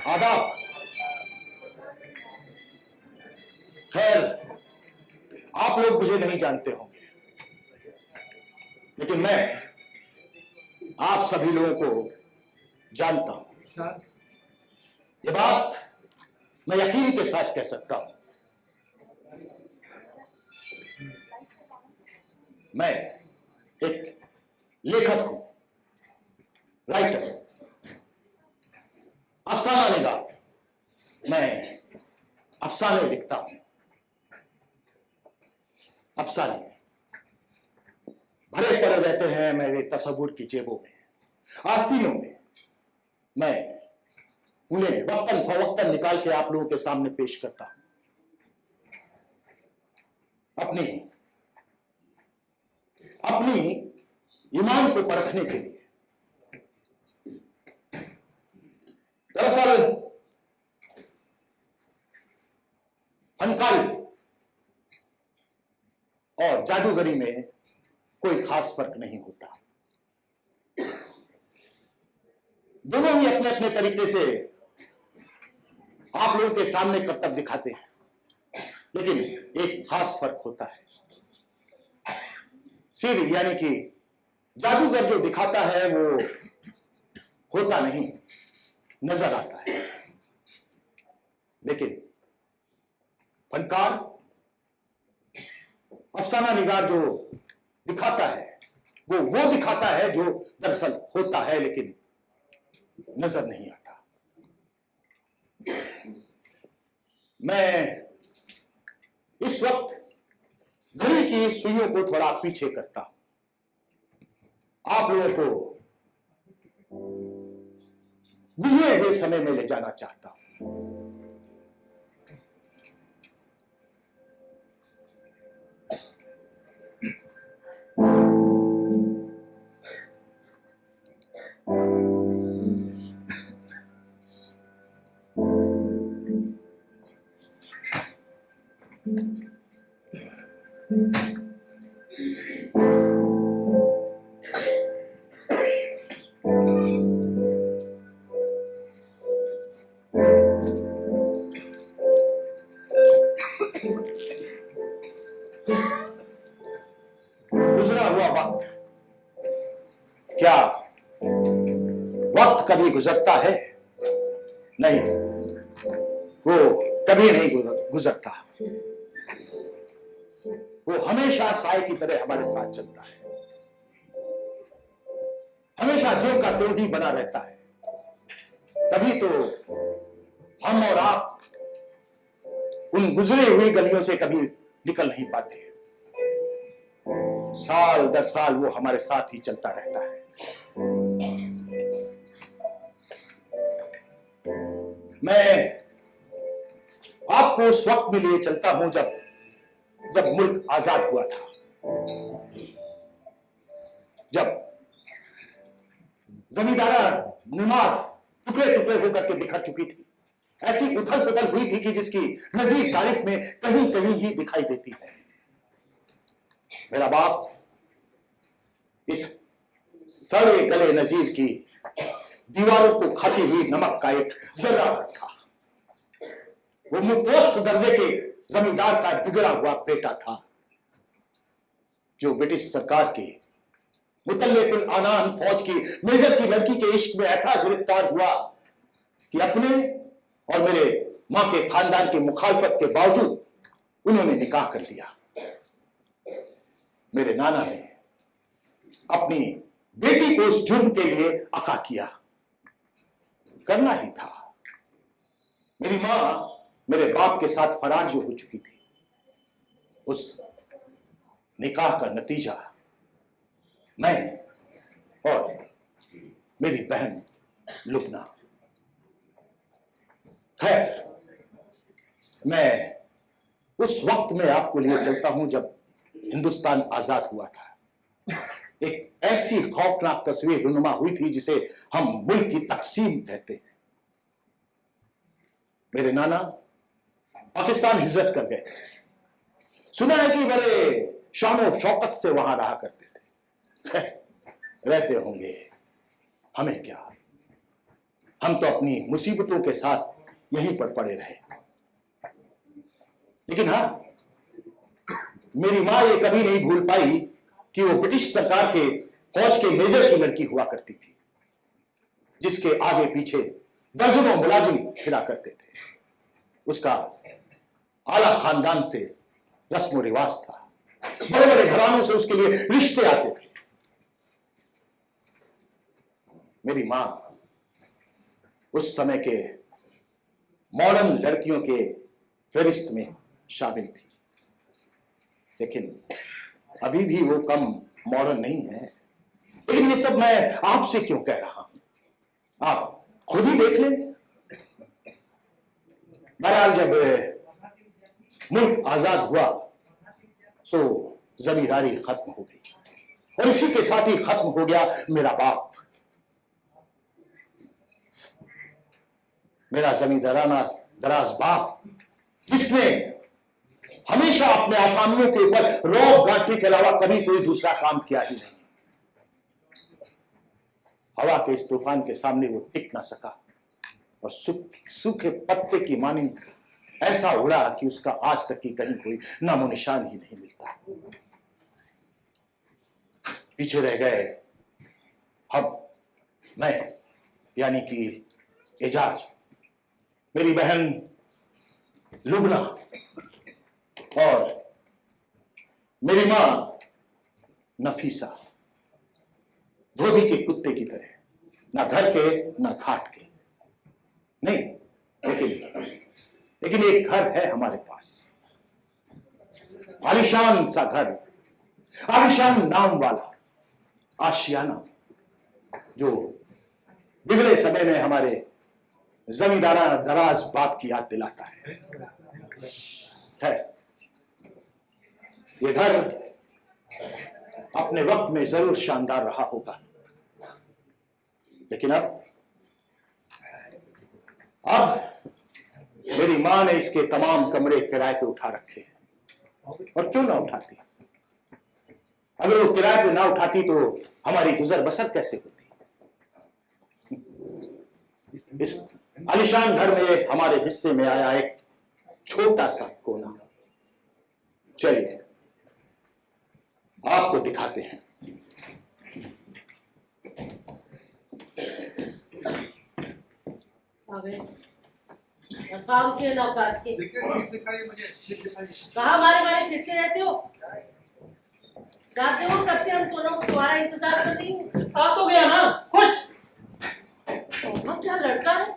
आदाब। खैर, आप लोग मुझे नहीं जानते होंगे, लेकिन मैं आप सभी लोगों को जानता हूं। ये बात मैं यकीन के साथ कह सकता हूं। मैं एक लेखक हूं, राइटर, अफसाना निगार। मैं अफसाने लिखता हूं। अफसाने भरे पड़े रहते हैं मेरे तसव्वुर की जेबों में, आस्तीनों में। मैं उन्हें वक्तन फवक्तन निकाल के आप लोगों के सामने पेश करता हूं, अपनी ईमान को परखने के लिए। दरअसल फनकारी और जादूगरी में कोई खास फर्क नहीं होता। दोनों ही अपने अपने तरीके से आप लोगों के सामने करतब दिखाते हैं, लेकिन एक खास फर्क होता है। सिर यानी कि जादूगर जो दिखाता है वो होता नहीं, नजर आता है। लेकिन फनकार, अफसाना निगार जो दिखाता है वो दिखाता है जो दरअसल होता है, लेकिन नजर नहीं आता। मैं इस वक्त घड़ी की सुइयों को थोड़ा पीछे करता हूं, आप लोगों को गुजरे हुए समय में ले जाना चाहता हूं। गुजरा हुआ वक्त, क्या वक्त कभी गुजरता है? नहीं, वो कभी नहीं गुजरता। वो हमेशा साए की तरह हमारे साथ चलता है, हमेशा जो का त्यों ही बना रहता है। तभी तो हम और आप उन गुजरे हुई गलियों से कभी निकल नहीं पाते। साल दर साल वो हमारे साथ ही चलता रहता है। मैं आपको उस वक्त में लिए चलता हूं जब मुल्क आजाद हुआ था, जब जमींदारा नमाज टुकड़े टुकड़े होकर के बिखर चुकी थी। ऐसी उथल पुथल हुई थी कि जिसकी नजीर तारीख में कहीं कहीं ही दिखाई देती है। मेरा बाप इस सड़े गले नजीर की दीवारों को खाती हुई नमक का एक जर्रा भर था। वो मुतवस्त दर्जे के जमींदार का बिगड़ा हुआ बेटा था, जो ब्रिटिश सरकार के मुतल्लिकुल अनान फौज की मेजर की लड़की के इश्क में ऐसा गिरफ्तार हुआ कि अपने और मेरे मां के खानदान की मुखालफत के बावजूद उन्होंने निकाह कर लिया। मेरे नाना ने अपनी बेटी को उस जुर्म के लिए अका किया, करना ही था। मेरी मां मेरे बाप के साथ फरार जो हो चुकी थी, उस निकाह का नतीजा मैं और मेरी बहन लुबना। खैर, मैं उस वक्त में आपको लिए चलता हूं जब हिंदुस्तान आजाद हुआ था। एक ऐसी खौफनाक तस्वीर रुनुमा हुई थी जिसे हम मुल्क की तकसीम कहते हैं। मेरे नाना पाकिस्तान हिजरत कर गए थे। सुना है कि बड़े शानो शौकत से वहां रहा करते थे। रहते होंगे, हमें क्या। हम तो अपनी मुसीबतों के साथ यहीं पर पड़े रहे। लेकिन हाँ, मेरी मां ये कभी नहीं भूल पाई कि वो ब्रिटिश सरकार के फौज के मेजर की लड़की हुआ करती थी, जिसके आगे पीछे दर्जनों मुलाजिम फिरा करते थे। उसका आला खानदान से रस्म रिवाज था, बड़े बड़े घरानों से उसके लिए रिश्ते आते थे। मेरी मां उस समय के मॉडर्न लड़कियों के फहरिस्त में शामिल थी, लेकिन अभी भी वो कम मॉडर्न नहीं है। लेकिन ये सब मैं आपसे क्यों कह रहा हूं, आप खुद ही देख लेंगे। बहरहाल जब मुल्क आजाद हुआ तो जमींदारी खत्म हो गई, और इसी के साथ ही खत्म हो गया मेरा बाप। मेरा जमींदाराना दराज बाप, जिसने हमेशा अपने आसामियों के ऊपर रौब गांठने के अलावा कभी कोई दूसरा काम किया ही नहीं। हवा के इस तूफान के सामने वो टिक ना सका और सूखे पत्ते की मानिंद ऐसा उड़ा कि उसका आज तक की कहीं कोई नामो निशान ही नहीं मिलता। पीछे रह गए हम, मैं यानी कि एजाज, मेरी बहन लुबना और मेरी मां नफीसा। धोबी के कुत्ते की तरह, ना घर के ना घाट के। नहीं, लेकिन एक घर है हमारे पास, आलीशान सा घर, आलीशान नाम वाला आशियाना, जो बिगड़े समय में हमारे जमींदारा दराज बाप की याद दिलाता है। ये घर अपने वक्त में जरूर शानदार रहा होगा, लेकिन अब मेरी मां ने इसके तमाम कमरे किराए पे उठा रखे हैं। और क्यों ना उठाती? अगर वो किराए पे ना उठाती तो हमारी गुजर बसर कैसे होती? इस आलिशान घर में हमारे हिस्से में आया एक छोटा सा कोना। चलिए आपको दिखाते हैं। काम के ना काज के कहा हमारे बारे फिरते रहते हो? जाते हो कब से हम दोनों तुम्हारा इंतजार कर रही हूँ। साथ हो गया ना, खुश? क्या लड़का है,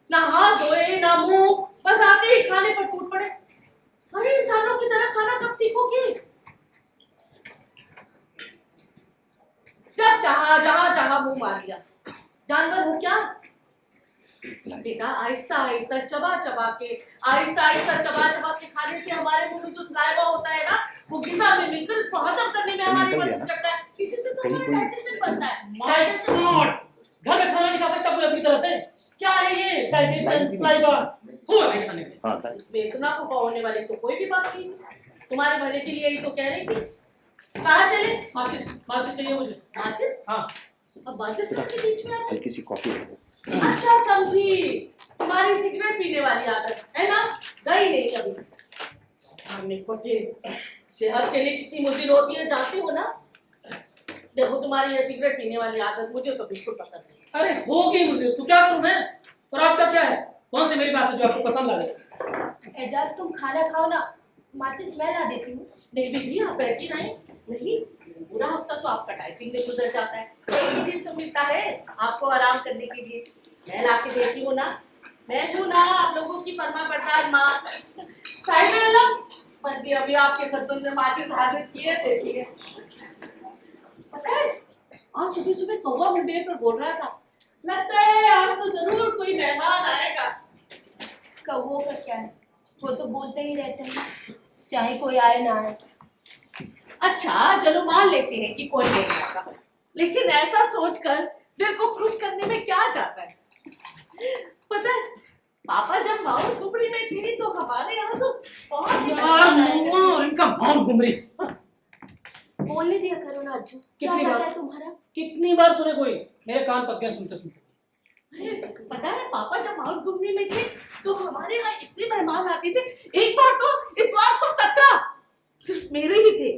ना हाथ धोए ना मुंह, बस आते ही खाने पर टूट पड़े। अरे इंसानों की तरह खाना कब सीखोगे? जब चाहा जहां चाहा मुंह मार लिया। जानवर हो क्या? बेटा आहिस्ता आहिस्ता चबा चबा के खाने से हमारे मुंह में जो सलाइवा होता है ना, वो गिजा में मिलकर उसको हजम करने में हमारी मदद करता है। इसी से तो हमारा डाइजेशन बनता है। घर में खाना नहीं खा सकता कोई अपनी तरह से? क्या है ये डाइजेशन सलाइवा? खाने में इसमें इतना खफा होने वाली तो कोई भी बात नहीं। तुम्हारे भले के लिए ही तो कह रही थी। कहाँ चले? माचिस चाहिए मुझे। माचिस? हाँ। अब माचिस के बीच में हल्की सी कॉफी दे दो। अच्छा समझी, तुम्हारी सिगरेट पीने वाली आदत है ना, गई नहीं कभी। हमने निकोटीन सेहत के लिए कितनी मुफीद होती है जानती हो ना? देखो तुम्हारी ये सिगरेट पीने वाली आदत मुझे तो बिल्कुल पसंद नहीं। अरे होगी मुझे, तो क्या करूं मैं? और आपका क्या है? कौन सी मेरी बात है जो आपको पसंद आ जाए? एजाज तुम खाना खाओ ना, माचिस मैं ला देती हूँ। नहीं बीबी आप बैठी नहीं, पूरा हफ्ता तो आपका टाइपिंग में गुजर जाता है, एक दिन तो मिलता है आपको आराम करने के लिए। मैं ला के देती हूँ ना, मैं हूँ ना आप लोगों की फरमा बरदार माँ। साइड में लग पर भी अभी आपके खतों में माचिस हाजिर किए देखिए। पता है आज सुबह सुबह कौवा मुझे पर बोल रहा था, लगता है आज तो जरूर कोई मेहमान आएगा। कौवों का क्या है, वो तो बोलते ही रहते हैं चाहे कोई आए ना आए। अच्छा चलो मान लेते हैं कि कोई नहीं आएगा, लेकिन ऐसा सोचकर दिल को खुश करने में क्या जाता है। पता है पापा जब माउंट घुमरी में थी तो हमारे यहाँ तो बहुत और इनका माउंट घुमरी बोलने दिया करो ना अज्जू, क्या कितनी जाता बार है तुम्हारा? कितनी बार सुने कोई, मेरे कान पक गए सुनते सुनते। अरे, पता है पापा जब माउंट घूमने में थे तो हमारे यहाँ इतने मेहमान आते थे। एक बार तो इतवार को 17 सिर्फ मेरे ही थे,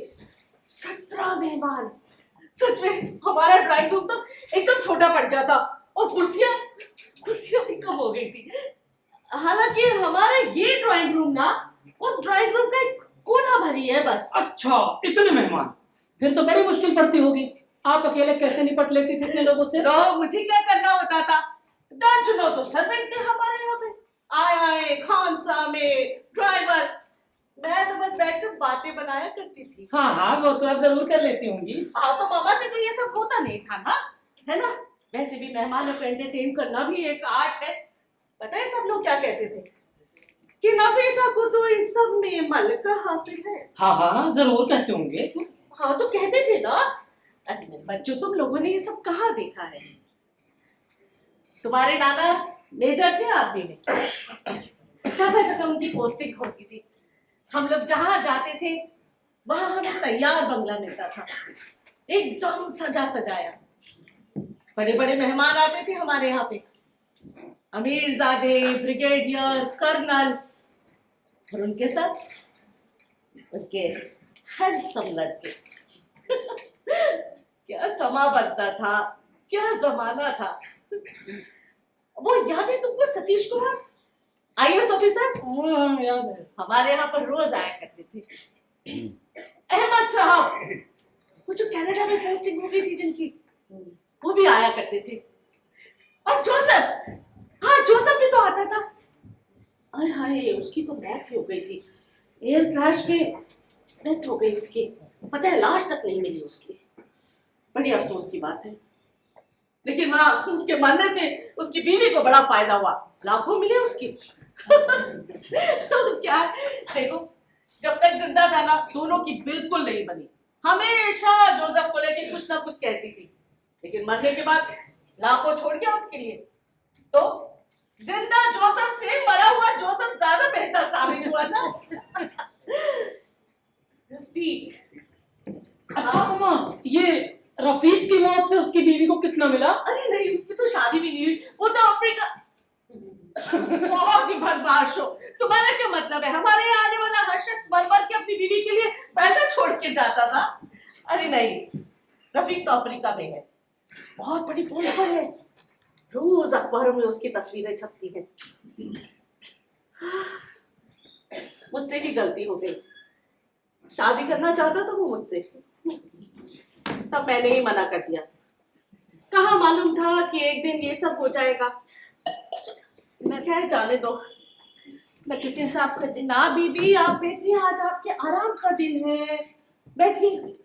17 मेहमान। सच में हमारा ड्राइंग रूम तो एकदम छोटा पड़ गया था और कुर्सियां भी कम हो गई थी। हालांकि हमारा ये ड्राइंग रूम ना उस ड्राइंग रूम का एक कोना भरी है बस। अच्छा, इतने मेहमान, फिर तो बड़ी मुश्किल पड़ती होगी। आप अकेले कैसे निपट लेती थी इतने लोगों से? तो मुझे क्या करना होता था, दर्जनों तो सर्वेंट थे हमारे यहाँ पे, आए खानसा में ड्राइवर, मैं तो बस बैठकर बातें बनाया करती थी। हाँ हाँ, वो तो आप जरूर कर लेती होंगी। हाँ, तो मामा से तो ये सब होता नहीं था ना, है ना। वैसे भी मेहमानों को एंटरटेन करना भी एक आर्ट है। पता है सब लोग क्या कहते थे कि नफीसा को तो इन सब में मलका हासिल है। हाँ हाँ, जरूर कहते होंगे। हाँ, तो कहते थे ना। अरे मेरे बच्चों, तुम लोगों ने ये सब कहाँ देखा है? तुम्हारे नाना मेजर थे आर्मी में, जगह जगह उनकी पोस्टिंग होती थी। हम लोग जहाँ जाते थे वहां हमें तैयार बंगला मिलता था, एकदम सजा सजाया। बड़े बड़े मेहमान आते थे हमारे यहाँ पे, अमीरजादे, ब्रिगेडियर, कर्नल, और उनके साथ उनके हैंडसम लड़के। क्या समा बनता था, क्या जमाना था। वो याद है तुमको सतीश कुमार, आईएएस ऑफिसर? हाँ, याद है। हमारे यहाँ पर रोज आया करते थे। अहमद साहब, वो जो कनाडा में पोस्टिंग हो गई थी जिनकी, वो भी आया करते थे। और जोसेफ, हाँ जोसेफ भी तो आता था। अरे हाय, उसकी तो मौत ही हो गई थी, एयर क्रैश में डेथ हो गई उसकी। पता है लाश तक नहीं मिली उसकी, बड़ी अफसोस की बात है। लेकिन हाँ, उसके मरने से उसकी बीवी को बड़ा फायदा हुआ, लाखों मिले उसकी। तो क्या देखो, जब तक जिंदा था ना दोनों की बिल्कुल नहीं बनी। हमेशा जोसेफ को लेके कुछ ना कुछ कहती थी, लेकिन मरने के बाद लाखों छोड़ गया उसके लिए। तो जिंदा जोसेफ से मरा हुआ जोसेफ ज्यादा बेहतर साबित हुआ ना। रफीक। अच्छा मामा, ये रफीक की मौत से उसकी बीवी को कितना मिला? अरे नहीं, उसकी तो शादी भी नहीं हुई, वो तो अफ्रीका। बहुत ही बदमाश हो। तुम्हारा क्या मतलब है? हमारे यहाँ आने वाला हर शख्स मर के अपनी बीवी के लिए पैसा छोड़ के जाता था। अरे नहीं, रफीक तो अफ्रीका में है, बहुत बड़ी पोस्ट पर है, रोज अखबारों में उसकी तस्वीरें छपती हैं। मुझसे ही गलती हो गई, शादी करना चाहता था वो मुझसे, तब मैंने ही मना कर दिया। कहाँ मालूम था कि एक दिन ये सब हो जाएगा। मैं खैर जाने दो, मैं किचन साफ कर देना। ना बीबी आप बैठिए, आज आपके आराम का दिन है, बैठिए।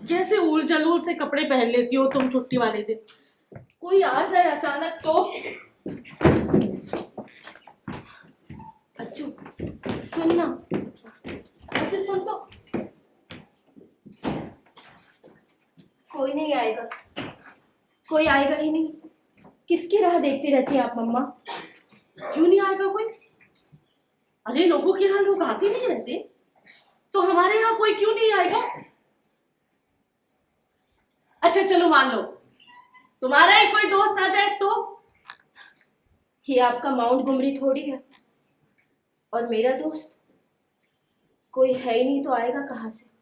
कैसे उल जलूल से कपड़े पहन लेती हो तुम छुट्टी वाले दिन? कोई आ जाए अचानक तो। अच्छू सुन ना, अच्छू सुन तो। कोई नहीं आएगा, कोई आएगा ही नहीं। किसकी राह देखती रहती है आप मम्मा? क्यों नहीं आएगा कोई? अरे लोगों के यहाँ लोग आते नहीं रहते, तो हमारे यहाँ कोई क्यों नहीं आएगा? अच्छा चलो मान लो तुम्हारा ही कोई दोस्त आ जाए तो। ये आपका माउंट गुमरी थोड़ी है, और मेरा दोस्त कोई है ही नहीं तो आएगा कहाँ से?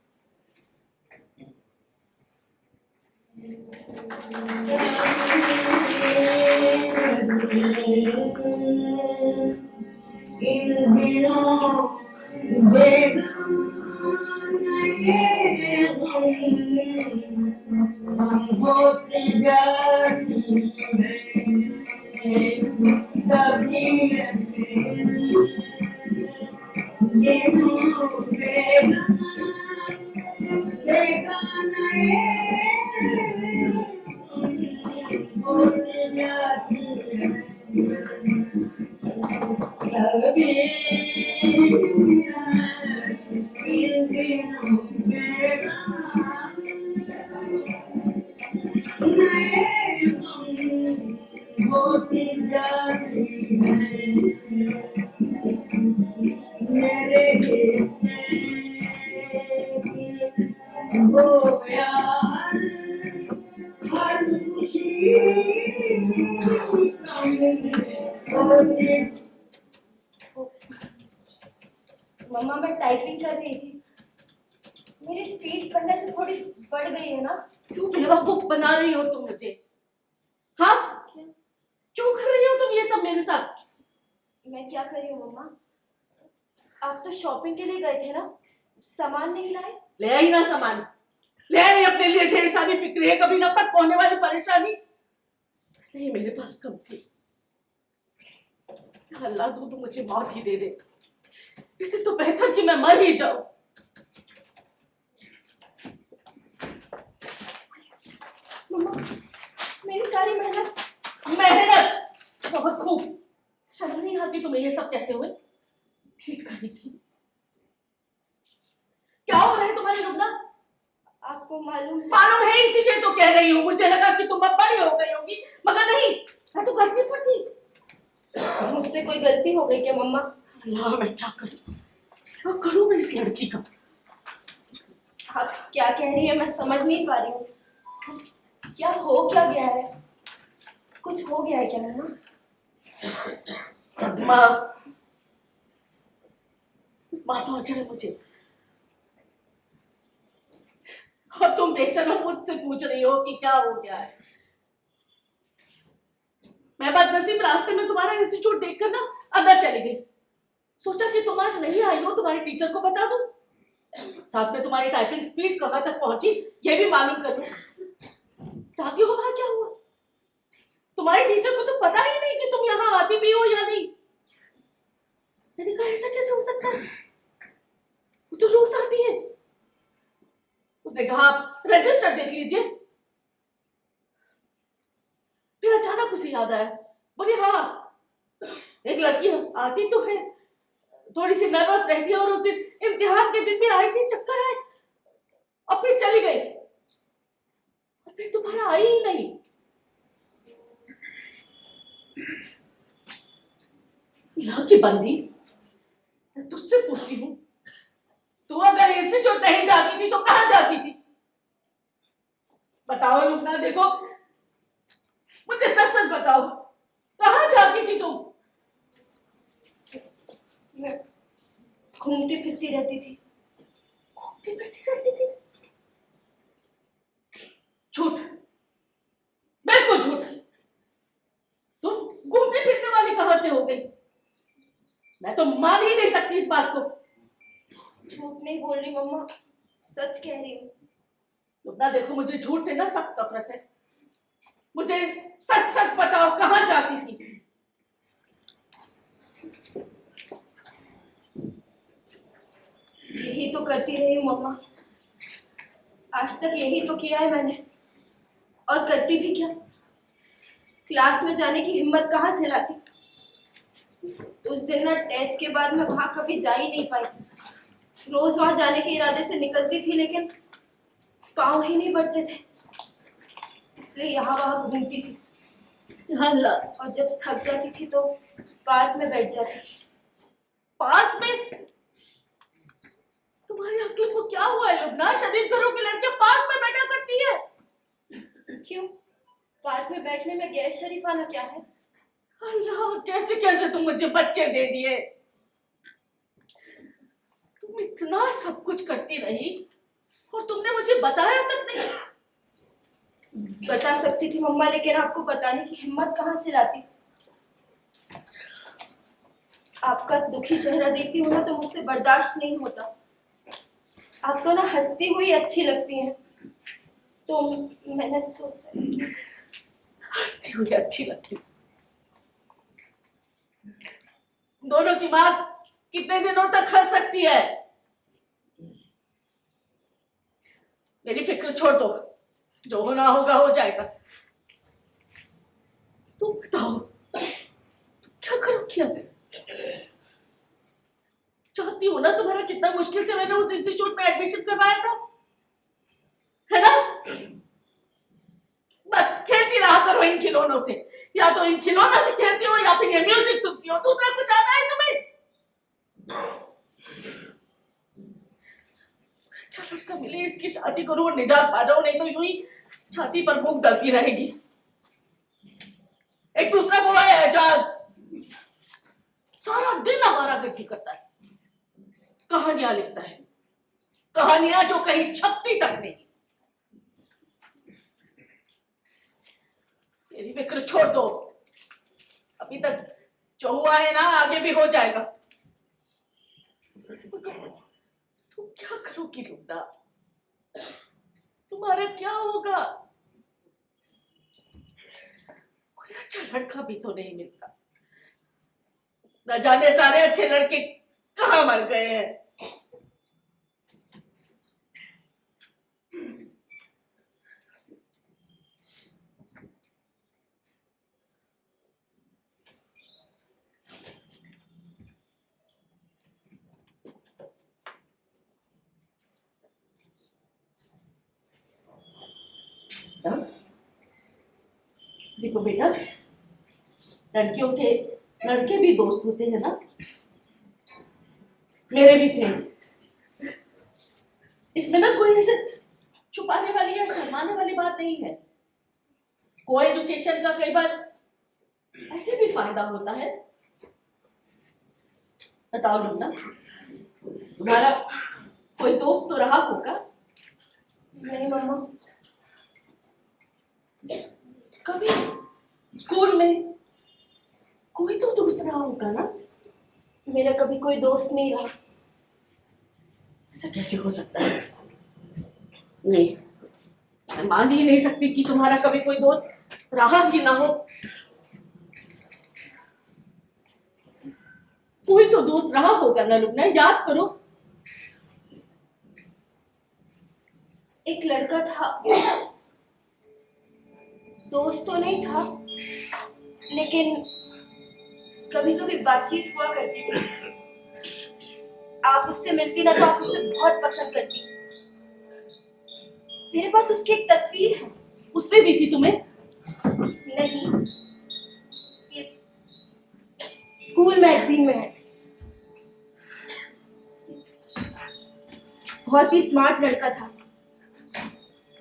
मम्मा मैं टाइपिंग कर रही थी, मेरी स्पीड पहले से थोड़ी बढ़ गई है ना। क्यों बेवकूफ बना रही हो तुम मुझे? हाँ, क्यों कर रही हो तुम ये सब मेरे साथ? मैं क्या कर रही हूँ मम्मा? आप तो शॉपिंग के लिए गए थे ना, सामान नहीं लाए? ले आई ना सामान, ले आई अपने लिए ढेर सारी फिक्रें, कभी न खत्म होने वाली परेशानी। नहीं मेरे पास कम थी। अल्लाह तू मुझे मौत ही दे दे, इससे तो बेहतर कि मैं मर ही जाऊं। मम्मा मेरी सारी मेहनत बहुत खूब। शर्म नहीं आती तुम्हें ये सब कहते हुए? ठीक करने की क्या हो रहा है तुम्हारी लुबना? आपको मालूम है, इसीलिए तो कह रही हूँ। मुझे लगा कि तुम अब बड़ी हो गई होगी, मगर नहीं, मैं तो गलती पर थी। मुझसे कोई गलती हो गई क्या मम्मा? अल्लाह मैं क्या करूं मैं इस लड़की का? आप क्या कह रही है मैं समझ नहीं पा रही हूँ। क्या हो क्या गया है? कुछ हो गया है क्या मम्मा? सदमा पहुंचा है मुझे, और तुम बेशर्म मुझसे पूछ रही हो कि क्या हो गया है। मैं बदनसीब रास्ते में तुम्हारा इंस्टीट्यूट देखकर ना अंदर चली गई। सोचा कि तुम आज नहीं आई हो, तुम्हारे टीचर को बता दूं, साथ में तुम्हारी टाइपिंग स्पीड कहां तक पहुंची ये भी मालूम कर लूं। चाहती हो वहां क्या हुआ? तुम्हारे टीचर को तो पता ही नहीं कि तुम यहाँ आती भी हो या नहीं। मैंने कहा ऐसा कैसे हो सकता है, वो तो रोज आती है। उसने कहा आप रजिस्टर देख लीजिए। फिर अचानक उसे याद आया, बोले हाँ एक लड़की आती तो है, थोड़ी सी नर्वस रहती है, और उस दिन इम्तिहान के दिन भी आई थी, चक्कर आए और फिर चली गई, और फिर तुम्हारा आई ही नहीं। यहाँ की बंदी, मैं तुझसे पूछती हूँ, तू अगर इंस्टीट्यूट नहीं जाती थी तो कहाँ जाती थी? बताओ लुबना, देखो मुझे सच सच बताओ, कहाँ जाती थी तुम? मैं घूमती फिरती रहती थी। घूमती फिरती रहती थी? झूठ, बिल्कुल झूठ। तुम घूमने फिरने वाली कहां से हो गई? मैं तो मान ही नहीं सकती इस बात को। झूठ नहीं बोल रही मम्मा, सच कह रही हूँ। लुबना देखो, मुझे झूठ से ना सख्त नफरत है। मुझे सच सच बताओ, कहां जाती थी? यही तो करती रही हूँ मम्मा, आज तक यही तो किया है मैंने, और करती भी क्या। क्लास में जाने की हिम्मत कहाँ से लाती। उस दिन ना टेस्ट के बाद मैं वहां कभी जा ही नहीं पाई। रोज वहां जाने के इरादे से निकलती थी, लेकिन पाँव ही नहीं बढ़ते थे, इसलिए यहाँ वहां घूमती थी। अल्लाह। और जब थक जाती थी तो पार्क में बैठ जाती थी। पार्क में? तुम्हारी अक्ल को क्या हुआ है लुबना? शरीफ घरों की लड़कियां पार्क में बैठा करती है। क्यों? पार्क में बैठने में गैर शरीफाना क्या है? अल्लाह, कैसे कैसे तुम मुझे बच्चे दे दिए। तुम इतना सब कुछ करती रही और तुमने मुझे बताया तक नहीं। बता सकती थी मम्मा, लेकिन आपको बताने की हिम्मत कहाँ से लाती। आपका दुखी चेहरा देखती हूँ ना तो मुझसे बर्दाश्त नहीं होता। आप तो ना हंसती हुई अच्छी लगती हैं, तो मैंने सोचा हंसती हुई अच्छी लगती। दोनों की मां कितने दिनों तक हंस सकती है? मेरी फिक्र छोड़ दो, जो होना होगा हो जाएगा। तुम बताओ क्या करोगी अब? चाहती हो ना, तुम्हारा कितना मुश्किल से मैंने उस इंस्टीट्यूट में एडमिशन करवाया था, है ना? बस खेलती रहा करो इन खिलौनों से, या तो इन खिलौनों से खेलती हो या फिर ये म्यूजिक सुनती हो। दूसरा कुछ आता है तुम्हें? अच्छा लड़का मिले, इसकी शादी करो और निजात पा जाओ, नहीं तो यूं ही छाती पर भूख दलती रहेगी। एक दूसरा वो है जो कहानियां लिखता है, कहानियां जो कहीं छपती तक नहीं। मेरी फिक्र छोड़ दो, अभी तक जो हुआ है ना आगे भी हो जाएगा। तुम क्या करोगी लुब्ना? तुम्हारा क्या होगा? कोई अच्छा लड़का भी तो नहीं मिलता, न जाने सारे अच्छे लड़के कहाँ मर गए हैं। देखो बेटा, लड़कियों के लड़के भी दोस्त होते हैं ना, मेरे भी थे। इसमें ना कोई ऐसे छुपाने वाली या शर्माने वाली बात नहीं है। को एजुकेशन का कई बार ऐसे भी फायदा होता है। बताओ लुब्ना, तुम्हारा कोई दोस्त तो रहा होगा? नहीं मम्मा। कभी स्कूल में कोई तो दोस्त रहा होगा ना? मेरा कभी कोई दोस्त नहीं रहा। ऐसा कैसे हो सकता है? नहीं, मैं मान ही नहीं सकती कि तुम्हारा कभी कोई दोस्त रहा कि ना हो। कोई तो दोस्त रहा होगा ना लुब्ना, याद करो। एक लड़का था, दोस्त तो नहीं था, लेकिन कभी कभी बातचीत हुआ करती थी। आप उससे मिलती ना तो आप उसे बहुत पसंद करती। मेरे पास उसकी एक तस्वीर है। उसने दी थी तुम्हें? नहीं, ये स्कूल मैगजीन में है। बहुत ही स्मार्ट लड़का था,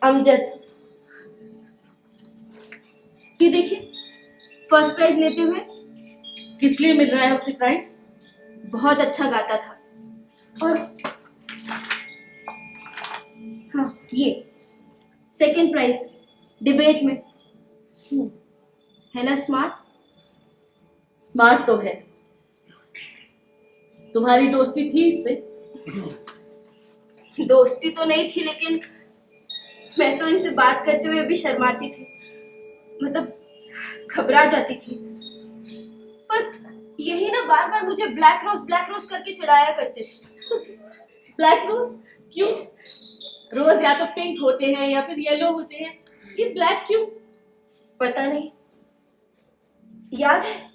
अमजद। ये देखिए, फर्स्ट प्राइज लेते हुए। किस लिए मिल रहा है उसे प्राइज? बहुत अच्छा गाता था। और हाँ, ये सेकंड प्राइज डिबेट में। है ना स्मार्ट? स्मार्ट तो है। तुम्हारी दोस्ती थी इससे? दोस्ती तो नहीं थी, लेकिन मैं तो इनसे बात करते हुए भी शर्माती थी, मतलब घबरा जाती थी। पर यही ना बार बार मुझे ब्लैक रोज करके चिढ़ाया करते थे। Black rose? क्यों? रोज या तो पिंक होते हैं या फिर येलो होते हैं, ये ब्लैक क्यों? पता नहीं। याद है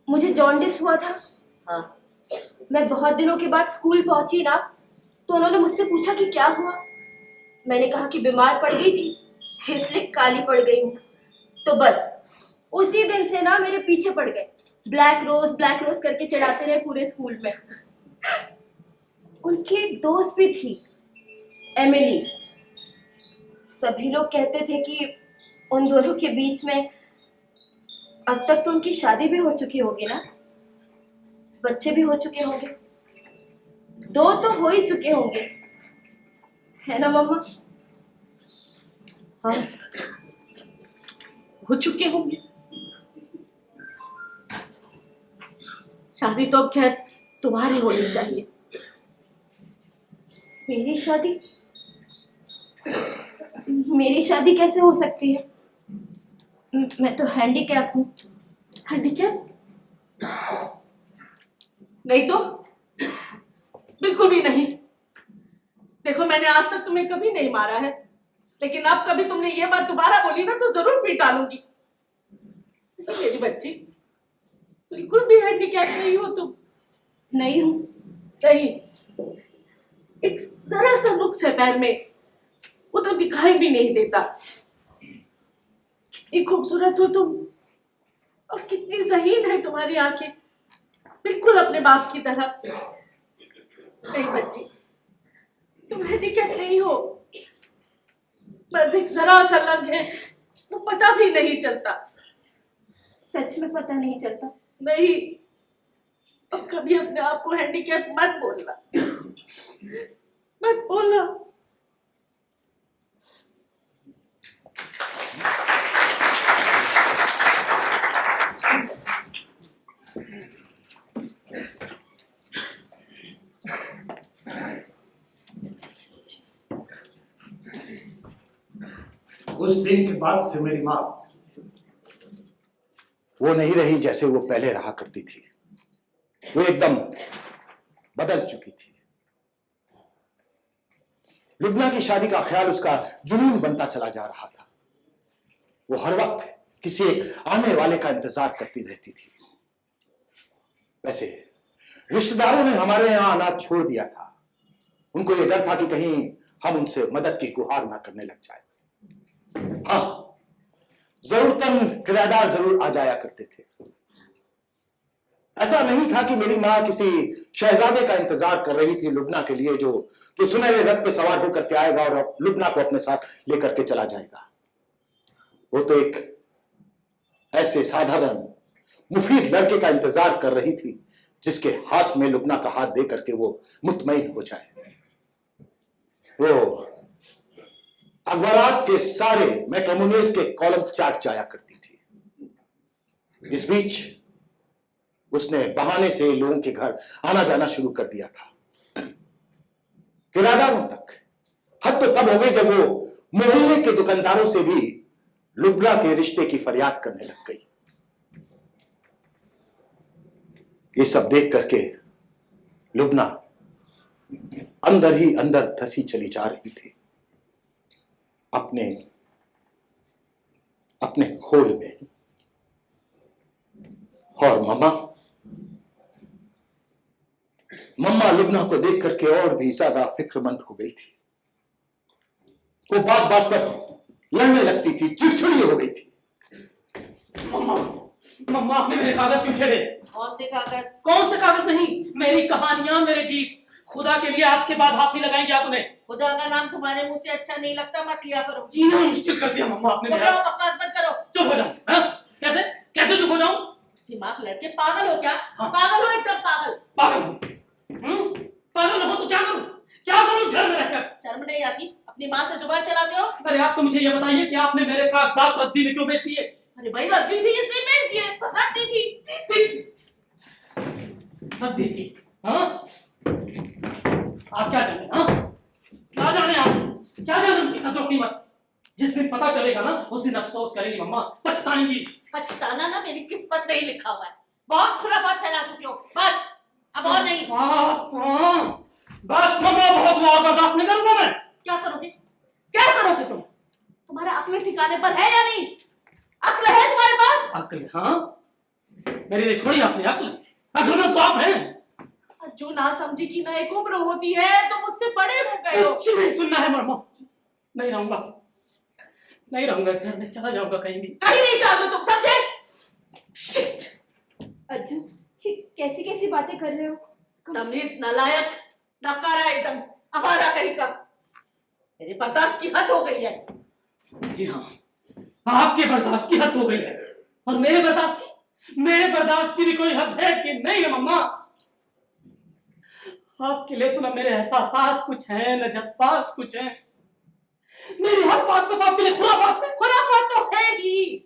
मुझे जॉन्डिस हुआ था। हाँ। मैं बहुत दिनों के बाद स्कूल पहुंची ना, तो उन्होंने मुझसे पूछा कि क्या हुआ। मैंने कहा कि बीमार पड़ गई थी, इसलिए काली पड़ गई हूँ। तो बस उसी दिन से ना मेरे पीछे पड़ गए, ब्लैक रोज करके चिढ़ाते रहे पूरे स्कूल में। उनकी एक दोस्त भी थी, एमिली। सभी लोग कहते थे कि उन दोनों के बीच में अब तक तो उनकी शादी भी हो चुकी होगी ना, बच्चे भी हो चुके होंगे, 2 तो हो ही चुके होंगे, है ना मम्मा? हाँ, हो चुके होंगे। शादी तो अब खैर तुम्हारी होनी चाहिए। मेरी शादी? मेरी शादी कैसे हो सकती है? मैं तो हैंडीकैप हूँ। हैंडीकैप? नहीं तो, बिल्कुल भी नहीं। देखो, मैंने आज तक तुम्हें कभी नहीं मारा है, लेकिन अब कभी तुमने ये बात दोबारा बोली ना तो जरूर पीट डालूंगी। मेरी बच्ची, बिल्कुल भी हैंडीकैप नहीं हो तुम। नहीं हूँ। नहीं, एक जरा सा नुक्स है पैर में, वो तो दिखाई भी नहीं देता। कितनी खूबसूरत हो तुम, और कितनी ज़हीन है तुम्हारी आंखें, बिल्कुल अपने बाप की तरह। नहीं बच्ची, तुम हैंडीकैप नहीं हो, बस एक जरा सा लग है, वो पता भी नहीं चलता। सच में पता नहीं चलता? नहीं, अब कभी अपने आप को हैंडीकैप मत बोलना। मत बोलना। उस दिन के बाद से मेरी मां वो नहीं रही जैसे वो पहले रहा करती थी। वो एकदम बदल चुकी थी। लुबना की शादी का ख्याल उसका जुनून बनता चला जा रहा था। वो हर वक्त किसी एक आने वाले का इंतजार करती रहती थी। वैसे रिश्तेदारों ने हमारे यहां आना छोड़ दिया था। उनको यह डर था कि कहीं हम उनसे मदद की गुहार ना करने लग जाए। हाँ, जरूरतन किराएदार जरूर आ जाया करते थे। ऐसा नहीं था कि मेरी मां किसी शहजादे का इंतजार कर रही थी लुबना के लिए, जो सुनहरे रथ पे सवार होकर के आएगा और लुबना को अपने साथ लेकर के चला जाएगा। वो तो एक ऐसे साधारण मुफीद लड़के का इंतजार कर रही थी जिसके हाथ में लुबना का हाथ दे करके वो मुतमईन हो जाए। वो अखबारात के सारे मैट्रिमोनियल्स के कॉलम चाट जाया करती थी। इस बीच उसने बहाने से लोगों के घर आना जाना शुरू कर दिया था। किराएदारों तक हद तो तब हो गई जब वो मोहल्ले के दुकानदारों से भी लुबना के रिश्ते की फरियाद करने लग गई। ये सब देख करके लुबना अंदर ही अंदर धसी चली जा रही थी, अपने अपने खोल में। और मम्मा लुबना को देख करके और भी ज्यादा फिक्रमंद हो गई थी। वो बात बात पर लड़ने लगती थी, चिड़चिड़ी हो गई थी। मम्मा मम्मा आपने मेरे कागज क्यों छेड़े? कौन से कागज? कौन से कागज नहीं, मेरी कहानियां, मेरे गीत। खुदा के लिए आज के बाद हाथ नहीं लगाएंगे आप उन्हें। खुदा का नाम तुम्हारे मुंह से अच्छा नहीं लगता, मत लिया करो। जीना मुश्किल कर दिया मम्मा आपने मेरा। बकवास मत करो। चुप हो जाओ। हाँ? कैसे कैसे चुप हो जाऊं? दिमाग लड़के पागल हो क्या? हाँ। पागल हो, एकदम पागल। पागल पागल हो तो क्या करूं? क्या करूं इस घर में रहकर? शर्म नहीं आती? अपनी माँ से जुबान चलाते हो? अरे आप तो मुझे ये बताइए कि आपने मेरे कागजात रद्दी में क्यों बेच दिए? अरे भाई रद्दी थी इसलिए बेच दिए। रद्दी थी। रद्दी थी? हाँ? आप क्या जाने? हाँ? क्या जाने आप? क्या जाने उनकी कदर कीमत? जिस दिन पता चलेगा ना उस दिन अफसोस करेंगी मम्मा, पछताएंगी। पछताना ना मेरी किस्मत में ही लिखा हुआ है। बहुत खुराफात फैला चुके हो, बस अब और नहीं। बस मम्मा, बहुत हुआ, बर्दाश्त नहीं करूंगा मैं। क्या करोगे? क्या करोगे तुम? तुम्हारा अक्ल ठिकाने पर है या नहीं? अक्ल है तुम्हारे पास? अक्ल? हाँ, मेरे लिए छोड़ी आपने अक्ल। अक्ल में तो आप हैं। जो ना समझी की ना एक उम्र होती है, तुम मुझसे बड़े हो गए हो। कुछ नहीं सुनना है मम्मा, नहीं रहूंगा, नहीं रहूंगा इस घर में, चला जाऊंगा कहीं भी। कहीं नहीं जाओगे तुम, समझे? शिट! अज्जू, ये कैसी कैसी बातें कर रहे हो? तमीज, नालायक, नकारा एकदम, आवारा कहीं का। मेरे बर्दाश्त की हद हो गई है। जी हाँ, आपके बर्दाश्त की हद हो गई है। और मेरे बर्दाश्त की भी कोई हद है कि नहीं है मम्मा? आपके लिए तो ना मेरे एहसासात कुछ हैं, न जज्बात कुछ हैं। मेरी हर बात बस आपके लिए खुराफात है। खुराफात तो है ही।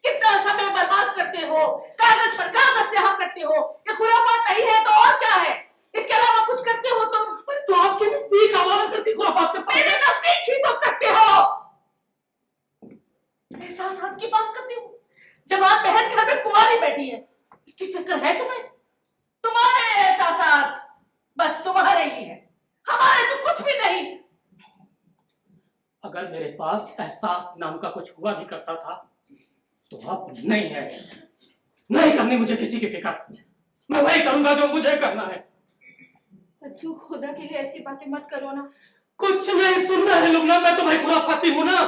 कितना समय बर्बाद करते हो, कागज पर कागज स्याह करते हो। ये खुराफात नहीं है तो और क्या है? इसके अलावा कुछ करते हो तुम? तो आपके नजदीक आवारा करती खुराफात करता हूं। मेरे नजदीक ही तो करते हो। एहसासात की बात करते हो। जवान बहन घर में कुंवारी बैठी है, इसकी फिक्र है तुम्हें? तुम्हारे एहसासात बस तुम्हारे ही है, हमारे तो कुछ भी नहीं। अगर मेरे पास एहसास नाम का कुछ हुआ भी करता था तो अब नहीं है। नहीं करनी मुझे किसी की फिक्र, मैं वही करूंगा जो मुझे करना है। अज्जू, खुदा के लिए ऐसी बातें मत करो ना। कुछ नहीं सुनना है लुबना, मैं तो भाई खुराफाती हूं ना,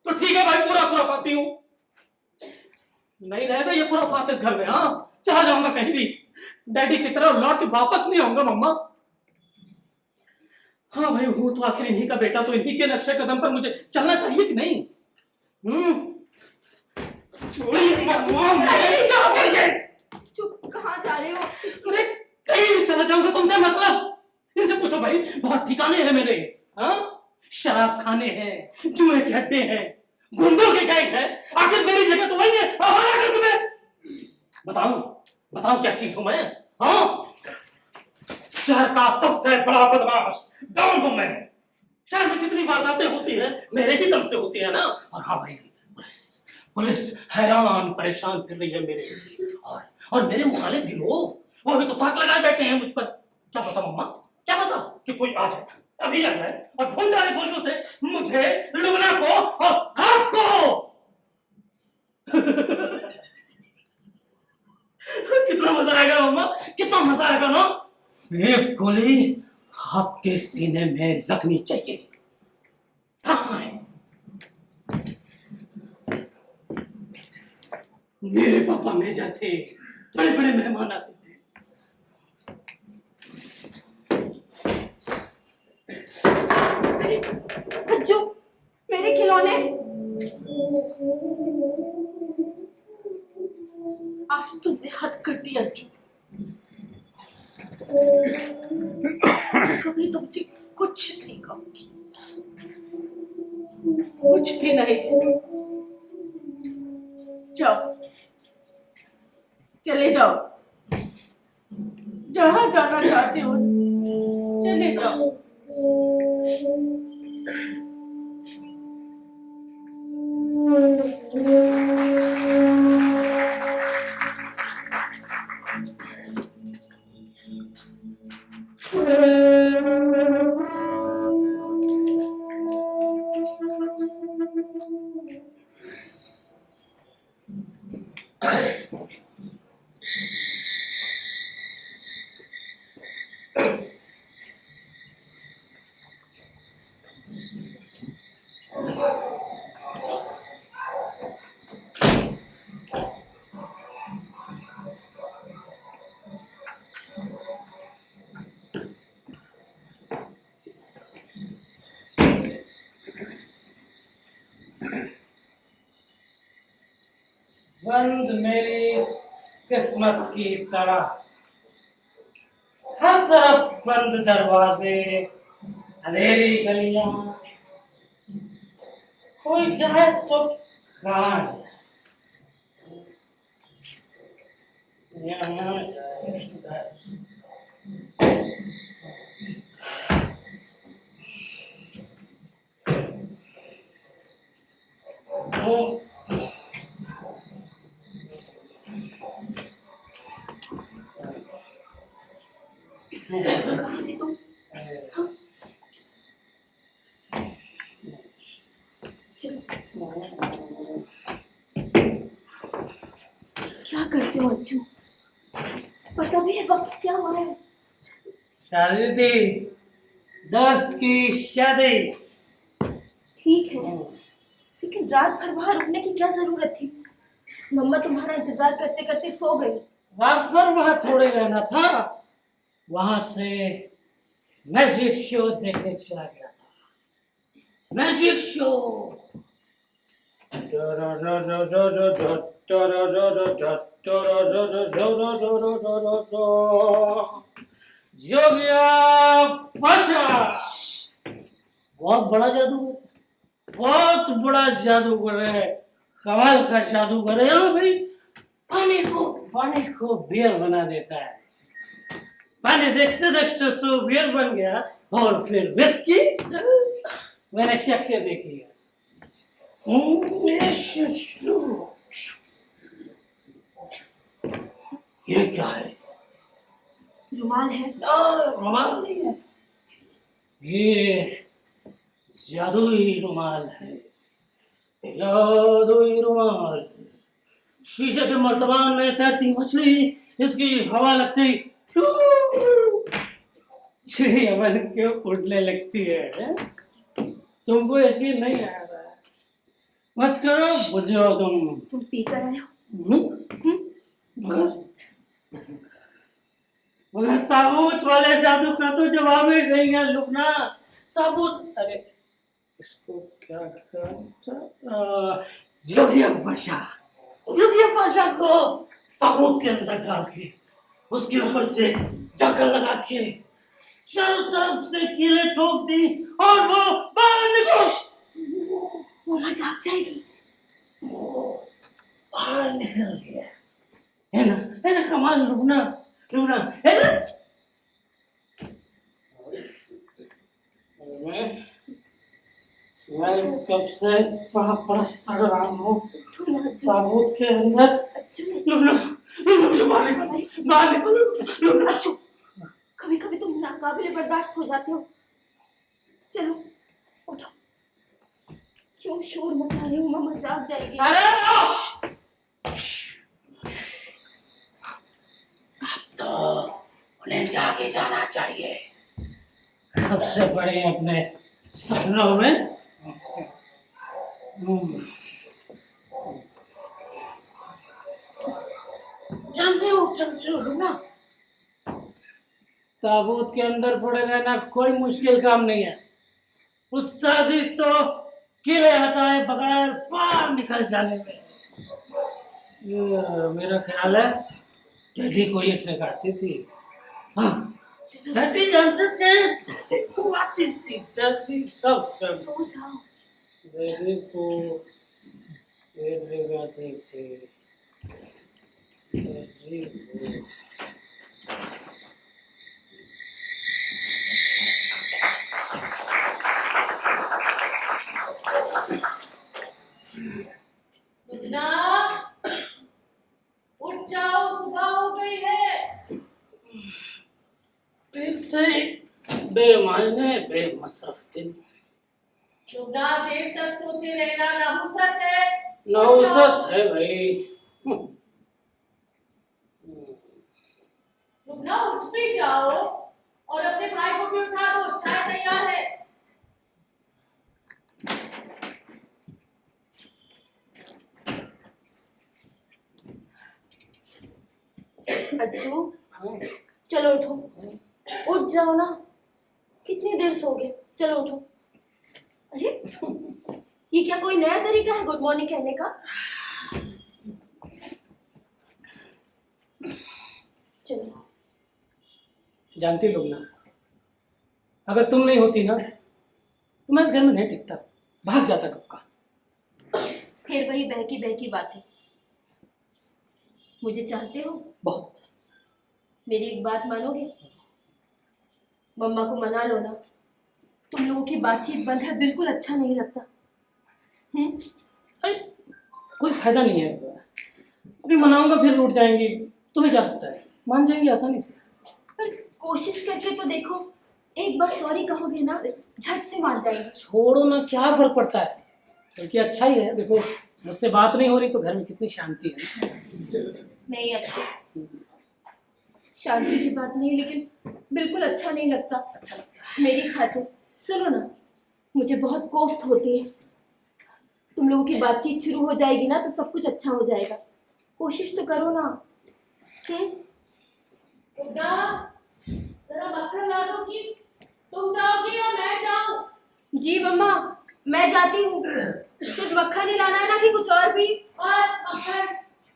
तो ठीक है भाई, पूरा खुराफाती हूं। नहीं रहेगा ये खुराफात इस घर में। हाँ, चला जाऊंगा कहीं भी, डैडी की तरह लौट के वापस नहीं आऊंगा मम्मा। हाँ भाई, हूं तो आखिर इन्हीं का बेटा, तो इन्हीं के नक्शे कदम पर मुझे चलना चाहिए कि नहीं? चुप, कहाँ जा रहे हो? अरे कहीं भी चला जाऊंगा, तुमसे मतलब? इनसे पूछो भाई। भाई बहुत ठिकाने हैं मेरे। हाँ, शराब खाने हैं, जुए के अड्डे हैं, गुंडों के गैंग है। आखिर मेरी जगह तो वही है। हमारा घर तुम्हें बताऊं, बताऊं क्या चीज हूं मैं? हाँ, शहर का सबसे बड़ा बदमाश डॉन हूं मैं। शहर में जितनी वारदातें होती है मेरे ही दम से होती है ना। और हाँ भाई, पुलिस पुलिस हैरान परेशान फिर रही है मेरे लिए। और मेरे मुखालिफ गिरोह वो भी तो ताक लगाए बैठे हैं मुझ पर। क्या पता मम्मा, क्या पता कि कोई आ जाए, अभी आ जाए और ढूंढ डाले गोलियों से मुझे, लुबना को और आपको। कितना मजा आएगा मम्मा, कितना मजा आएगा ना। एक गोली आपके सीने में लगनी चाहिए। कहाँ है? मेरे पापा मेजर थे, बड़े बड़े मेहमान आते थे। अरे बच्चों, मेरे खिलौने। आज तुमने हद कर दिया अंजू। कभी तुमसे कुछ नहीं कहूंगी, कुछ भी नहीं। जाओ, चले जाओ, जहां जाना चाहते हो चले जाओ। बंद मेरी किस्मत की तरह, हर तरफ बंद दरवाजे, अंधेरी गलियां, कोई जाए तो कहाँ जाए? यहाँ जाए, उधर। कहाँ थे तुम? हाँ? चलो। क्या करते हो अंजू? पता भी है वक्त क्या हो रहा है? शादी थी, दोस्त की शादी। ठीक है, लेकिन रात भर वहां रुकने की क्या जरूरत थी? मम्मा तुम्हारा इंतजार करते करते सो गई। रात भर वहां थोड़े रहना था, वहां से मैजिक शो देखने चला गया था। Magic show. जोगिया पाशा बहुत बड़ा जादूगर, बहुत बड़ा जादूगर है, कमाल का जादूगर है। हाँ भाई, पानी को बियर बना देता है। पानी देखते देखते तो बियर बन गया और फिर विस्की। मैंने शक्ल देखी है। ये क्या है? रुमाल है। रुमाल नहीं है, ये जादुई रुमाल है। जादुई रुमाल। शीशे के मर्तबान में तैरती मछली, इसकी हवा लगती चिड़िया बन के उड़ने लगती है। तुमको यकीन नहीं आ रहा है? मत करो बुझो तुम पी कर आए हो? मगर ताबूत वाले जादू का तो जवाब ही नहीं है लुकना। ताबूत, अरे इसको क्या कहता, जोगिया पाशा को ताबूत के अंदर डाल के उसके ऊपर से ढक्कन लगा के चारों तरफ से कीलें ठोक दी और वो बाहर निकल। मम्मा जाग जाएगी। बाहर निकल गया। है ना कमाल लुबना, लुबना है ना। मैं कब से बड़ा सड़ रहा हूँ ताबूत के अंदर। लुबना, लुबना मुझे बाहर निकल, लुबना। कभी कभी तुम नाकाबिले बर्दाश्त हो जाते हो। चलो उठो, क्यों शोर मचा रही हूँ, मम्मा जाग जाएगी। अरे तो उन्हें जागे जाना चाहिए। कब से बड़े अपने सपनों में। जल्दी उठ ना। ताबूत के अंदर पड़े रहना कोई मुश्किल काम नहीं है। उस्तादी तो किले हटाए बगैर बाहर निकल जाने में। मेरा ख्याल है डैडी को ये ठेकाती थी। हाँ, डैडी जानते थे, डैडी को आती थी, डैडी सब सो जाओ। डैडी को ये ठेकाती थी, डैडी को। लुबना, उठ जाओ, सुबह हो गई है। फिर से बेमायने बेमसरफ दिन। लुबना, देर तक सोते रहना नहुसत है। नौसत है भाई। लुबना, उठ भी जाओ और अपने भाई को भी उठा दो, चाय तैयार है। अच्छू, चलो उठो, उठ जाओ ना, कितनी देर सोगे, चलो उठो। अरे ये क्या कोई नया तरीका है गुड मॉर्निंग कहने का? चलो। जानती लोग ना, अगर तुम नहीं होती ना तो मैं इस घर में नहीं टिकता, भाग जाता कब का। फिर वही बहकी बहकी बातें। मुझे चाहते हो बहुत। मेरी एक बात मानोगे? मम्मा को मना लो ना, तुम लोगों की बातचीत बंद है, बिल्कुल अच्छा नहीं लगता। अरे कोई फायदा नहीं है, अभी मनाऊंगा फिर रूठ जाएंगी। तुम्हें क्या लगता है मान जाएंगी आसानी से? पर कोशिश करके तो देखो, एक बार सॉरी कहोगे ना, झट से मान जाएंगे। छोड़ो ना, क्या फर्क पड़ता है, बल्कि अच्छा ही है। देखो मुझसे बात नहीं हो रही तो घर में कितनी शांति है। नहीं अच्छा, शांति की बात नहीं, लेकिन बिल्कुल अच्छा नहीं लगता। अच्छा लगता है। मेरी खातिर सुनो ना, मुझे बहुत कोफ्त होती है। तुम लोगों की बातचीत शुरू हो जाएगी ना तो सब कुछ अच्छा हो जाएगा। कोशिश तो करो ना। लुबना, जरा मक्खन ला दो कि तुम जाओगी या मैं जाऊं? जी मम्मा, मैं जाती हूँ। सिर्फ मक्खन ही लाना है ना कि कुछ और भी? बस मक्खन,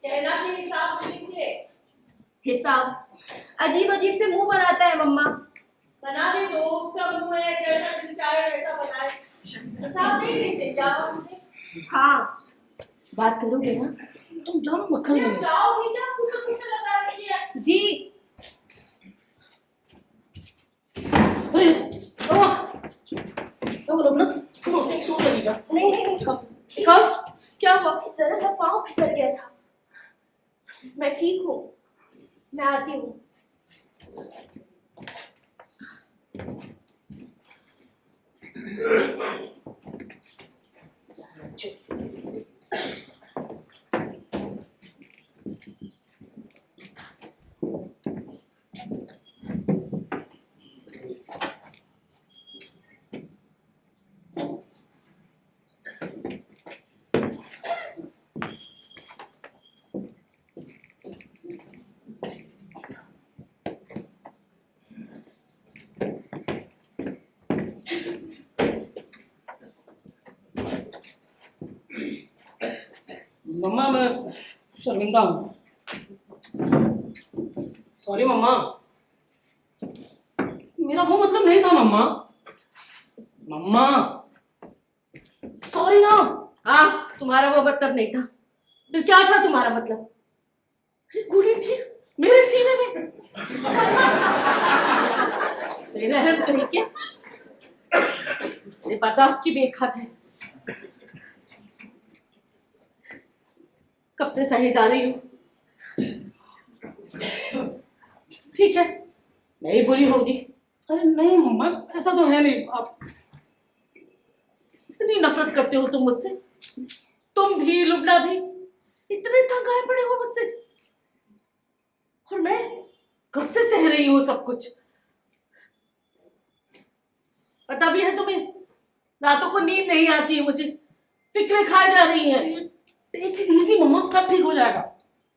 कहना के हिसाब से लिखिए। हिसाब? अजीब अजीब से मुंह बनाता है मम्मा। बना दे दो, उसका मुंह है, जैसा दिल चाहे वैसा बनाए। हिसाब नहीं देते क्या मुझे? हाँ, बात करोगे ना? तुम जाओ मक्खन लेने। जाओगी क्या? कुछ लगा रखी है। जी। सो लगेगा। नहीं, क्या हुआ? जरा सा पाँव फिसल गया था। मैं ठीक हूँ, मैं आती हूँ। मम्मा मैं शर्मिंदा हूँ। सॉरी मम्मा, मेरा वो मतलब नहीं था मम्मा। मम्मा सॉरी ना। हाँ, तुम्हारा वो मतलब नहीं था, फिर क्या था तुम्हारा मतलब? अरे गोली ठीक मेरे सीने में। मेरे रहम कहीं के, ये बर्दाश्त की बेहद है। कब से सही जा रही हूँ। ठीक है, मैं ही बुरी होगी। अरे नहीं मम्मा, ऐसा तो है नहीं। आप इतनी नफरत करते हो तुम मुझसे, तुम भी लुबना भी इतने तंग आए पड़े हो मुझसे, और मैं कब से सह रही हूँ सब कुछ। पता भी है तुम्हें, रातों को नींद नहीं आती है मुझे, फिक्रें खाई जा रही हैं। टेक इट इजी मम्मा, सब ठीक हो जाएगा।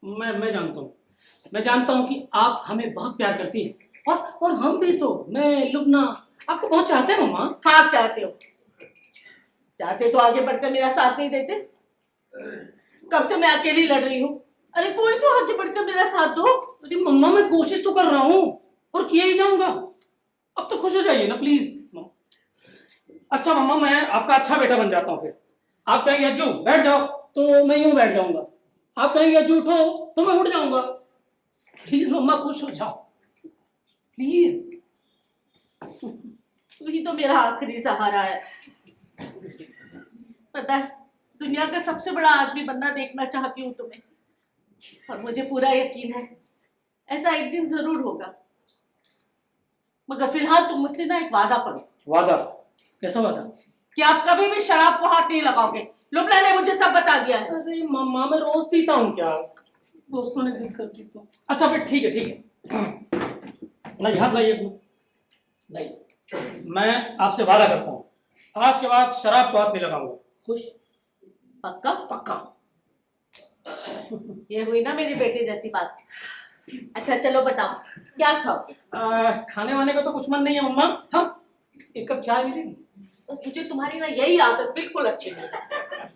मैं जानता हूँ कि आप हमें बहुत प्यार करती हैं, और हम भी तो, मैं लुबना आपको बहुत चाहते हैं मम्मा। हाँ चाहते हो, चाहते तो आगे बढ़कर मेरा साथ नहीं देते। कब से मैं अकेली लड़ रही हूँ, अरे कोई तो आगे बढ़कर मेरा साथ दो। अरे मम्मा मैं कोशिश तो कर रहा हूँ, और किया ही जाऊंगा। अब तो खुश हो जाइए ना प्लीज। अच्छा मम्मा, मैं आपका अच्छा बेटा बन जाता हूँ। फिर आप कहेंगे अज्जू बैठ जाओ, तो मैं यूं बैठ जाऊंगा। आप कहेंगे अज्जू उठो, तो मैं उठ जाऊंगा। प्लीज मम्मा खुश हो जाओ प्लीज। तू ही तो मेरा आखिरी सहारा है। पता है, दुनिया का सबसे बड़ा आदमी बनना देखना चाहती हूँ तुम्हें, और मुझे पूरा यकीन है ऐसा एक दिन जरूर होगा। मगर फिलहाल तुम मुझसे ना एक वादा करो। वादा? कैसा वादा? कि आप कभी भी शराब को हाथ नहीं लगाओगे। लुबना ने मुझे सब बता दिया है। अरे मम्मा मैं रोज पीता हूँ क्या, दोस्तों ने जिद करती तो। अच्छा फिर ठीक है। लाइए हाथ लाइए अपना, लाइए। मैं आपसे वादा करता हूँ, आज के बाद शराब को हाथ नहीं लगाऊंगा। खुश? पक्का? पक्का। ये हुई ना मेरी बेटे जैसी बात। अच्छा चलो बताओ, क्या खाओगे? खाने वाने का तो कुछ मन नहीं है मम्मा। हाँ, एक कप चाय मिलेगी? मुझे तुम्हारी ना यही आदत बिल्कुल अच्छी नहीं है।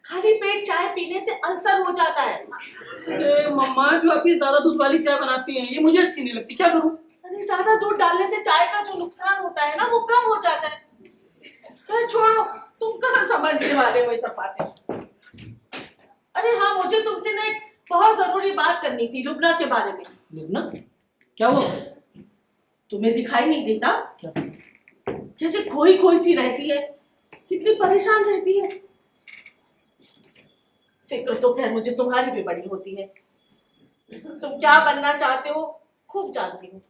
खाली पेट चाय पीने से अल्सर हो जाता है। अरे मम्मा, जो आपकी ज्यादा दूध वाली चाय बनाती हैं ये मुझे अच्छी नहीं लगती, क्या करूं? अरे ज्यादा दूध डालने से चाय का जो नुकसान होता है ना वो कम हो जाता है। अरे छोड़ो, तुम कहाँ समझने वाले हो इतना बातें। अरे हाँ, मुझे तुमसे ना एक बहुत जरूरी बात करनी थी लुबना के बारे में। लुबना? क्या हुआ? तुम्हें दिखाई नहीं देता क्या? जैसे खोई खोई सी रहती है, कितनी परेशान रहती है। फिक्र तो खैर मुझे तुम्हारी भी बड़ी होती है। तुम क्या बनना चाहते हो खूब जानती हूँ,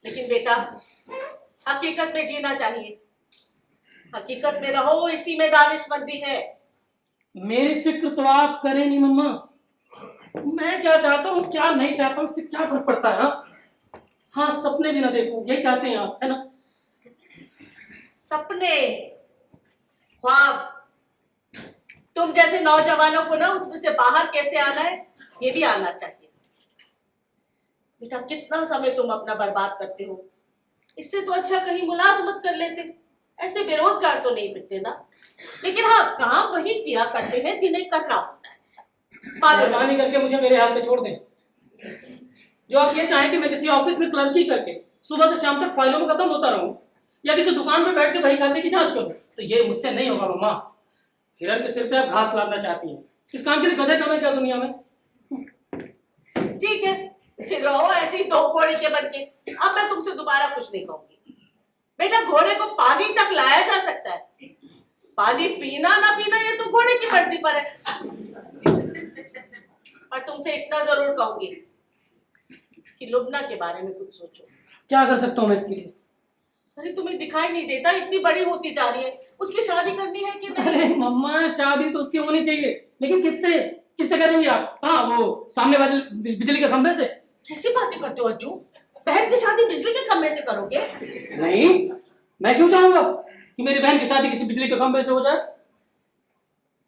लेकिन बेटा हकीकत में जीना चाहिए। हकीकत में रहो, इसी में दानिशमंदी है। मेरी फिक्र तो आप करें नहीं मम्मा। मैं क्या चाहता हूँ क्या नहीं चाहता हूँ इससे क्या फर्क पड़ता है? हाँ, सपने भी ना देखूं, यही चाहते हैं आप, है ना? सपने, ख्वाब, तुम जैसे नौजवानों को ना उसमें से बाहर कैसे आना है ये भी आना चाहिए। बेटा कितना समय तुम अपना बर्बाद करते हो, इससे तो अच्छा कहीं मुलाजमत कर लेते। ऐसे बेरोजगार तो नहीं फिरते ना। लेकिन हाँ, काम वही किया करते हैं जिन्हें करना होता है। मेहरबानी करके मुझे मेरे हाथ पे छोड़ दें। जो आप ये चाहें कि मैं किसी ऑफिस में क्लर्की करके सुबह से शाम तक फाइलों में खत्म होता रहूं, या किसी दुकान पे बैठ के बही खाते की जांच करूं, तो ये मुझसे नहीं होगा मम्मा। हिरन के सिर पे आप घास लादना चाहती हैं, इस काम के लिए गधे कम है क्या दुनिया में? ठीक है, फिर रहो ऐसी दो घोड़े के बन के। अब मैं तुमसे दोबारा कुछ नहीं कहूंगी। बेटा घोड़े को पानी तक लाया जा सकता है, पानी पीना ना पीना ये तो घोड़े की मर्जी पर है। और तुमसे इतना जरूर कहूंगी कि लुबना के बारे में कुछ सोचो। क्या कर सकता हूँ मैं इसके लिए? अरे तुम्हें दिखाई नहीं देता, इतनी बड़ी होती जा रही है, उसकी शादी करनी है कि नहीं? अरे मम्मा, शादी तो उसकी होनी चाहिए, लेकिन किससे? किससे करेंगी आप? हाँ, वो सामने वाले बिजली के खंभे से। कैसी बातें करते हो अज्जू? बहन की शादी बिजली के खंभे से करोगे? नहीं, मैं क्यों चाहूंगा कि मेरी बहन की शादी किसी बिजली के खंभे से हो जाए?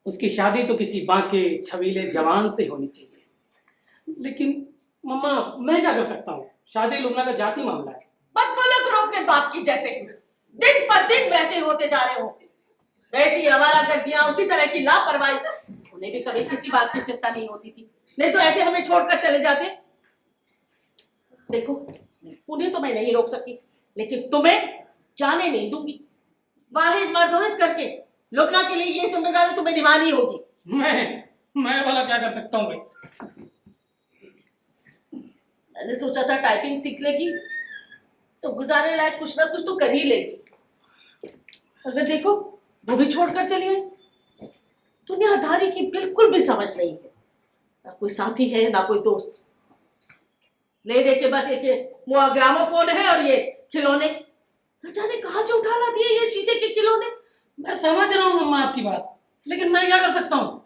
उसकी शादी तो किसी बांके छबीले जवान से होनी चाहिए। लेकिन मम्मा, मैं क्या कर सकता हूँ? शादी लुबना का जाति मामला है। मत बोला करो अपने बाप की जैसे, दिन पर दिन वैसे होते जा रहे हो। वैसी आवारा कर दिया, उसी तरह की लापरवाही। उन्हें भी कभी किसी बात की चिंता नहीं होती थी, नहीं तो ऐसे हमें छोड़कर चले जाते। देखो, उन्हें तो मैं नहीं रोक सकी, लेकिन तुम्हें जाने नहीं दूंगी। वाहिद मर्द हो इस करके, लुबना के लिए ये जिम्मेदारी तुम्हें निभानी होगी। मैं वाला क्या कर सकता हूँ भाई? मैंने सोचा था टाइपिंग सीख लेगी तो गुजारे लायक कुछ ना कुछ तो कर ही लेगी, अगर देखो वो भी छोड़कर चली गई। दुनियादारी की बिल्कुल भी समझ नहीं है, ना कोई साथी है ना कोई दोस्त। ले दे के बस एक वो ग्रामोफोन है और ये खिलौने, न जाने कहां से उठा ला दिए ये शीशे के खिलौने। मैं समझ रहा हूँ मम्मा आपकी बात, लेकिन मैं क्या कर सकता हूँ?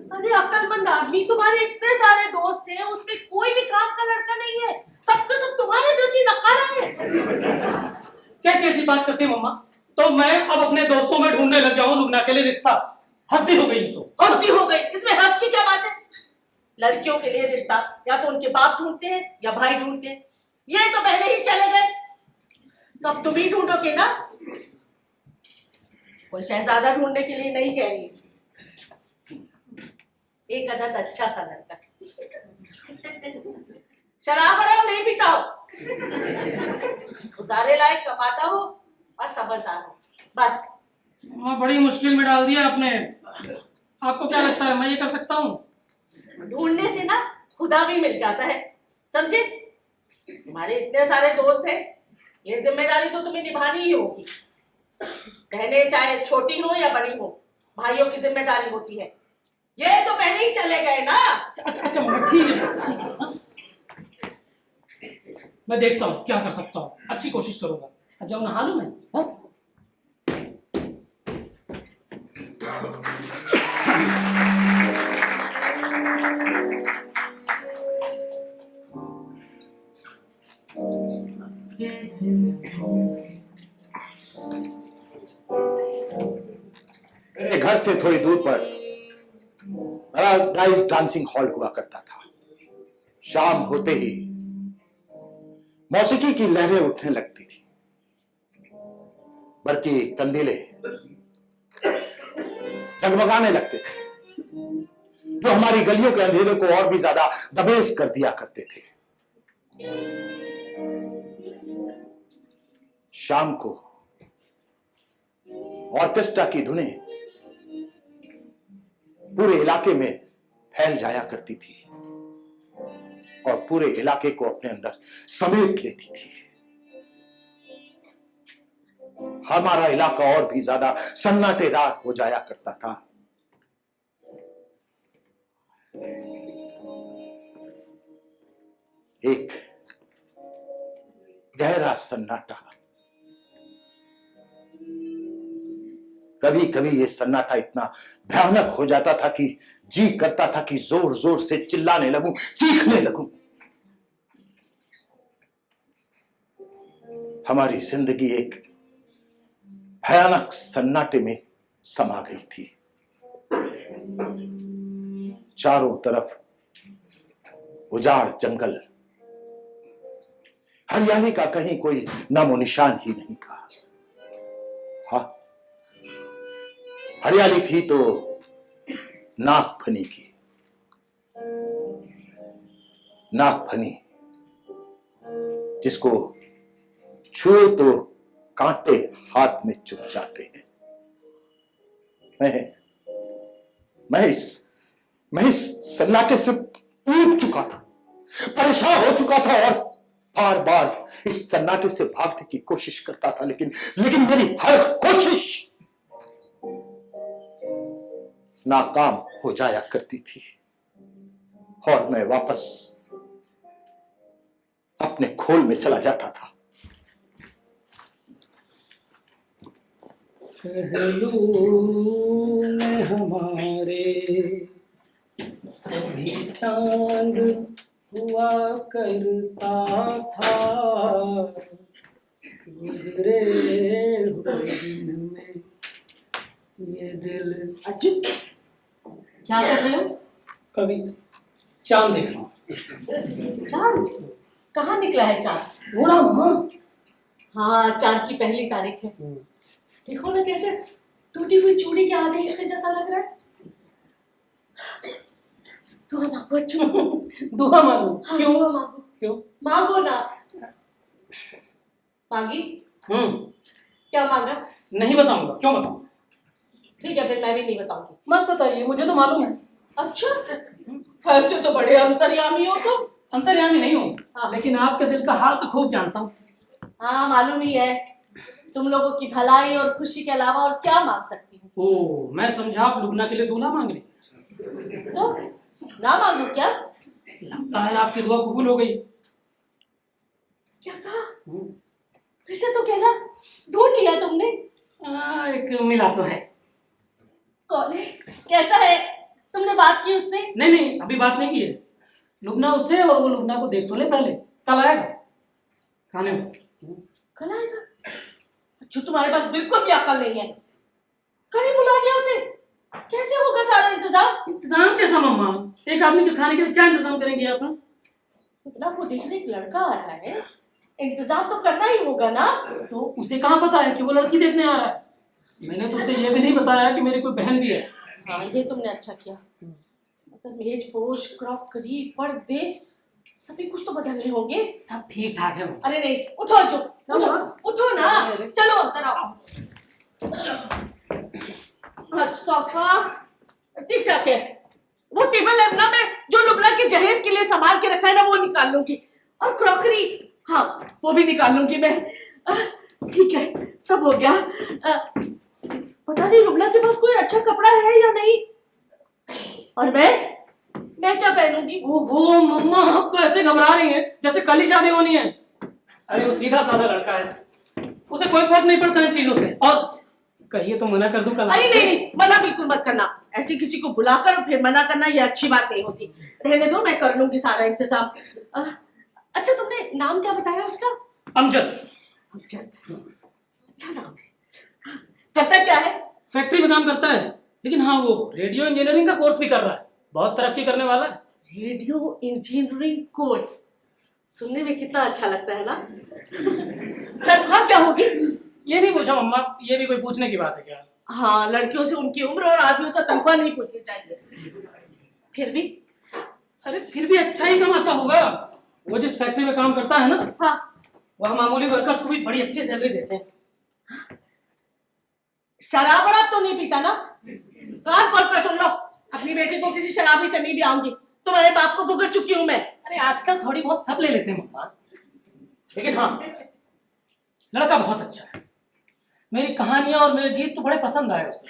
अरे अक्लमंद आदमी, तुम्हारे इतने सारे दोस्त हैं, उसमें कोई भी काम का लड़का नहीं है, सबके सब तुम्हारे जैसी नकारा है। कैसी ऐसी बात करती है मम्मा? तो मैं अब अपने दोस्तों में ढूंढने लग जाऊं लुबना के लिए रिश्ता? हद्दी हो गई। तो हद हो गई, इसमें हद की क्या बात है? लड़कियों के लिए रिश्ता या तो उनके बाप ढूंढते हैं या भाई ढूंढते हैं, ये तो पहले ही चले गए, तो अब तुम ही ढूंढोगे ना। कोई शहजादा ढूंढने के लिए नहीं कह रही, एक अदद अच्छा सा लड़का, शराब वराब नहीं पीता हो, गुजारे लायक कमाता हो और समझदार हो, बस। मम्मा बड़ी मुश्किल में डाल दिया आपने। आपको क्या लगता है मैं ये कर सकता हूँ? ढूंढने से ना खुदा भी मिल जाता है, समझे? तुम्हारे इतने सारे दोस्त हैं, ये जिम्मेदारी तो तुम्हें निभानी ही होगी। बहनें चाहे छोटी हो या बड़ी हो, भाइयों की जिम्मेदारी होती है। ये तो पहले ही चले गए ना। अच्छा मम्मा ठीक है हाँ? मैं देखता हूँ क्या कर सकता हूँ, अच्छी कोशिश करूंगा। अब जाओ नहा लूं मैं, हाँ? मेरे घर से थोड़ी दूर पर पैराडाइज डांसिंग हॉल हुआ करता था। शाम होते ही मौसीकी की लहरें उठने लगती थी, बरकी कंदीले जगमगाने लगते थे, जो हमारी गलियों के अंधेरे को और भी ज्यादा दबेज कर दिया करते थे। शाम को ऑर्केस्ट्रा की धुनें पूरे इलाके में फैल जाया करती थी और पूरे इलाके को अपने अंदर समेट लेती थी। हमारा इलाका और भी ज्यादा सन्नाटेदार हो जाया करता था। एक गहरा सन्नाटा, कभी कभी यह सन्नाटा इतना भयानक हो जाता था कि जी करता था कि जोर जोर से चिल्लाने लगूं, चीखने लगूं। हमारी जिंदगी एक भयानक सन्नाटे में समा गई थी। चारों तरफ उजाड़ जंगल, हरियाली का कहीं कोई नामो निशान ही नहीं था। हाँ, हरियाली थी तो नागफनी की। नागफनी जिसको छुए तो कांटे हाथ में चुभ जाते हैं। मैं इस सन्नाटे से ऊब चुका था, परेशान हो चुका था और बार बार इस सन्नाटे से भागने की कोशिश करता था, लेकिन मेरी हर कोशिश नाकाम हो जाया करती थी और मैं वापस अपने खोल में चला जाता था। पहलू में हमारे कभी चांद हुआ करता था, गुजरे हुए दिन में ये दिल। अच्छी क्या कर रहे हो? कभी चांद देख रहा हूँ। चांद कहाँ निकला है? चांद हो रहा मम्मा। हाँ, चांद की पहली तारीख है। देखो ना कैसे टूटी हुई चूड़ी के आधे हिस्से जैसा लग रहा है। दुआ मांगो अच्छू। दुआ मांगो? हाँ, क्यों? दुआ मांगो। क्यों? मांगो ना। मांगी? क्या क्या मांगा? नहीं बताऊंगा, क्यों बताऊं? ठीक है, फिर मैं भी नहीं बताऊंगी। मत बताइए, मुझे तो मालूम है। अच्छा, ऐसे तो बड़े अंतर्यामी हो तुम। अंतर्यामी नहीं हूँ, हाँ। लेकिन आपके दिल का हाल तो खूब जानता हूँ। हाँ, मालूम ही है। तुम लोगों की भलाई और खुशी के अलावा और क्या मांग सकती हूँ? ओ, मैं समझा आप लुबना के लिए दूल्हा मांग रही। तो ना मांगू क्या? लगता है आपकी दुआ कबूल हो गई। क्या कहा? फिर से तो कहना, ढूंढ लिया तुमने? एक मिला तो है। कौन है? कैसा है? तुमने बात की उससे? नहीं नहीं, अभी बात नहीं की है। लुबना उससे, और वो लुबना को देख तो ले पहले, कल आएगा खाने में। कल आएगा? अच्छा, तुम्हारे पास बिल्कुल भी अकल नहीं है। कल ही बुला लिया उसे? कैसे होगा सारा इंतजाम? इंतजाम कैसा मम्मा? एक आदमी के खाने के लिए क्या इंतजाम करेंगे आप? पुतला को देखने एक लड़का आ रहा है, इंतजाम तो करना ही होगा ना। तो उसे कहाँ पता है कि वो लड़की देखने आ रहा है? मैंने तो उसे ये भी नहीं बताया कि मेरी कोई बहन भी है। हाँ, ये तुमने अच्छा किया। अगर मेज पोश, क्रॉकरी, पर्दे सभी कुछ तो बदलने होंगे। सब ठीक ठाक है। अरे नहीं, उठो जो, उठो उठो ना, चलो अंदर आओ। हाँ, सोफा ठीक ठाक है। वो टेबल है ना, मैं जो लुबला के जहेज के लिए संभाल के रखा है ना, वो निकाल लूंगी। और क्रॉकरी, हाँ वो भी निकाल लूंगी मैं। ठीक है, सब हो गया। पता नहीं लुबला के पास कोई अच्छा कपड़ा है या नहीं। और मैं क्या पहनूंगी? ओहो मम्मा, आप तो ऐसे घबरा रही हैं जैसे कल ही शादी होनी है। अरे वो सीधा साधा लड़का है, उसे कोई फर्क नहीं पड़ता इन चीजों से। और कहिए तो मना कर दूं कल? अरे नहीं, मना बिल्कुल मत करना। ऐसे किसी को बुलाकर फिर मना करना ये अच्छी बात नहीं होती। रहने दो, मैं कर लूंगी सारा इंतजाम। अच्छा, तुमने नाम क्या बताया उसका? अमजद। अमजद, अच्छा नाम है। करता क्या है? फैक्ट्री में काम करता है, लेकिन हाँ वो रेडियो इंजीनियरिंग का कोर्स भी कर रहा है। बहुत तरक्की करने वाला है। रेडियो इंजीनियरिंग कोर्स सुनने में कितना अच्छा लगता है ना। तनख्वाह क्या होगी? ये नहीं पूछा मम्मा, ये भी कोई पूछने की बात है क्या? हाँ, लड़कियों से उनकी उम्र और आदमियों से तनख्वाह नहीं पूछनी चाहिए। फिर भी? अरे फिर भी अच्छा ही कमाता होगा। वो जिस फैक्ट्री में काम करता है ना, हाँ, वहाँ मामूली वर्कर्स को भी बड़ी अच्छी सैलरी देते हैं। शराब वराब तो नहीं पीता ना? कान खोल कर सुन लो, अपनी बेटी को किसी शराबी से नहीं ब्याऊंगी। तुम्हारे बाप को भुगत चुकी हूं मैं। अरे आजकल थोड़ी बहुत सब ले लेते हैं मम्मा, लेकिन हाँ लड़का बहुत अच्छा है। मेरी कहानियां और मेरे गीत तो बड़े पसंद आए उसे।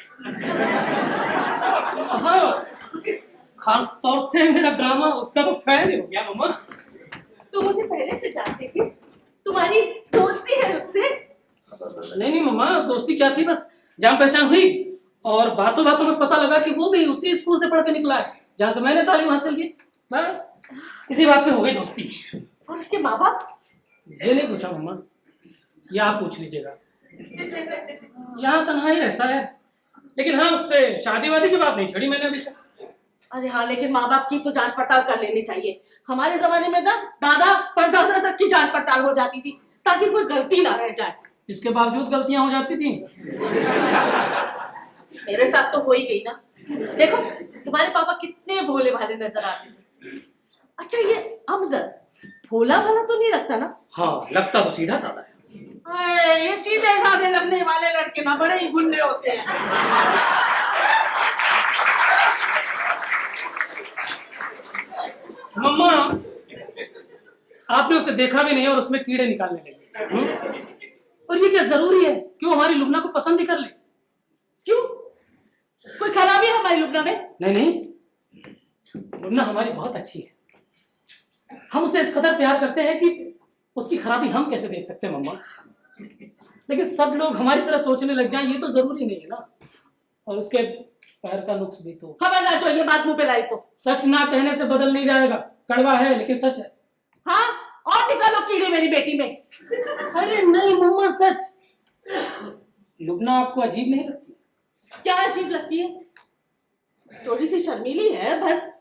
हाँ, खास तौर से मेरा ड्रामा उसका तो फैन ही हो गया मम्मा। तुम उसे पहले से जानते थे? तुम्हारी दोस्ती है उससे? नहीं नहीं मम्मा, दोस्ती क्या थी, बस जान पहचान हुई और बातों बातों में पता लगा कि वो भी उसी स्कूल से पढ़ के निकला है जहां से मैंने तालीम हासिल की। बस इसी बात पे हो गई दोस्ती। और उसके माँ बाप? ये नहीं पूछा मम्मा, ये आप पूछ लीजिएगा। यहाँ तन्हाई रहता है, लेकिन हाँ उससे शादी वादी की बात नहीं छड़ी मैंने अभी तक। अरे हाँ, लेकिन माँ बाप की तो जांच पड़ताल कर लेनी चाहिए। हमारे जमाने में ना दादा परदादा तक की जांच पड़ताल हो जाती थी, ताकि कोई गलती ना रह जाए। इसके बावजूद गलतियां हो जाती थी। मेरे साथ तो हो ही गई ना। देखो तुम्हारे पापा कितने भोले भाले नजर आते थे। अच्छा, ये अमजद भोला भाला तो नहीं लगता ना? हाँ, लगता तो सीधा साधा है। ये सीधे साधे लगने वाले लड़के ना बड़े ही गुंडे होते हैं। मम्मा, आपने उसे देखा भी नहीं और उसमें कीड़े निकालने लगे। और ये क्या जरूरी है कि वो हमारी लुबना को पसंद ही कर ले? क्यों? कोई खराबी है हमारी लुबना में? नहीं नहीं, लुबना हमारी बहुत अच्छी है। हम उसे इस कदर प्यार करते हैं कि उसकी खराबी हम कैसे देख सकते हैं मम्मा। लेकिन सब लोग हमारी तरह सोचने लग जाएं ये तो जरूरी नहीं है ना। और उसके पैर का नुक्स भी तो। खबरदार जो ये बात मुंह पे लाई तो। सच ना कहने से बदल नहीं जाएगा, कड़वा है लेकिन सच है। हाँ, और निकालो कीड़े मेरी बेटी में। अरे नहीं मम्मा, सच। लुबना आपको अजीब नहीं लगती? क्या अजीब लगती है? थोड़ी सी शर्मीली है बस।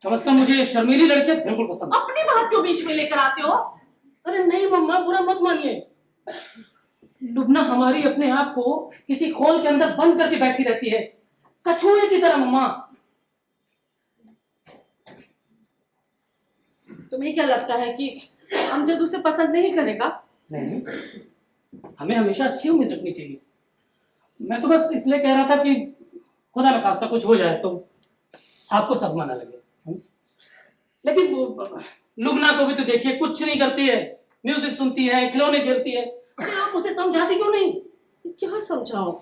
कम से कम मुझे शर्मीली लड़कियां बिल्कुल पसंद। अपनी बात क्यों बीच में लेकर आते हो? अरे नहीं मम्मा, बुरा मत मानिए। लुबना हमारी अपने आप को किसी खोल के अंदर बंद करके बैठी रहती है, कछुए की तरह मम्मा। तुम्हें क्या लगता है कि अमजद उसे पसंद नहीं करेगा? नहीं, हमें हमेशा अच्छी उम्मीद रखनी चाहिए। मैं तो बस इसलिए कह रहा था कि खुदा न खास्ता कुछ हो जाए तो आपको सदमा ना लगे। लेकिन वो लुबना को भी तो देखिए, कुछ नहीं करती है, म्यूजिक सुनती है, खिलौने खेलती है। अरे आप उसे समझाती क्यों नहीं? क्या समझाओ,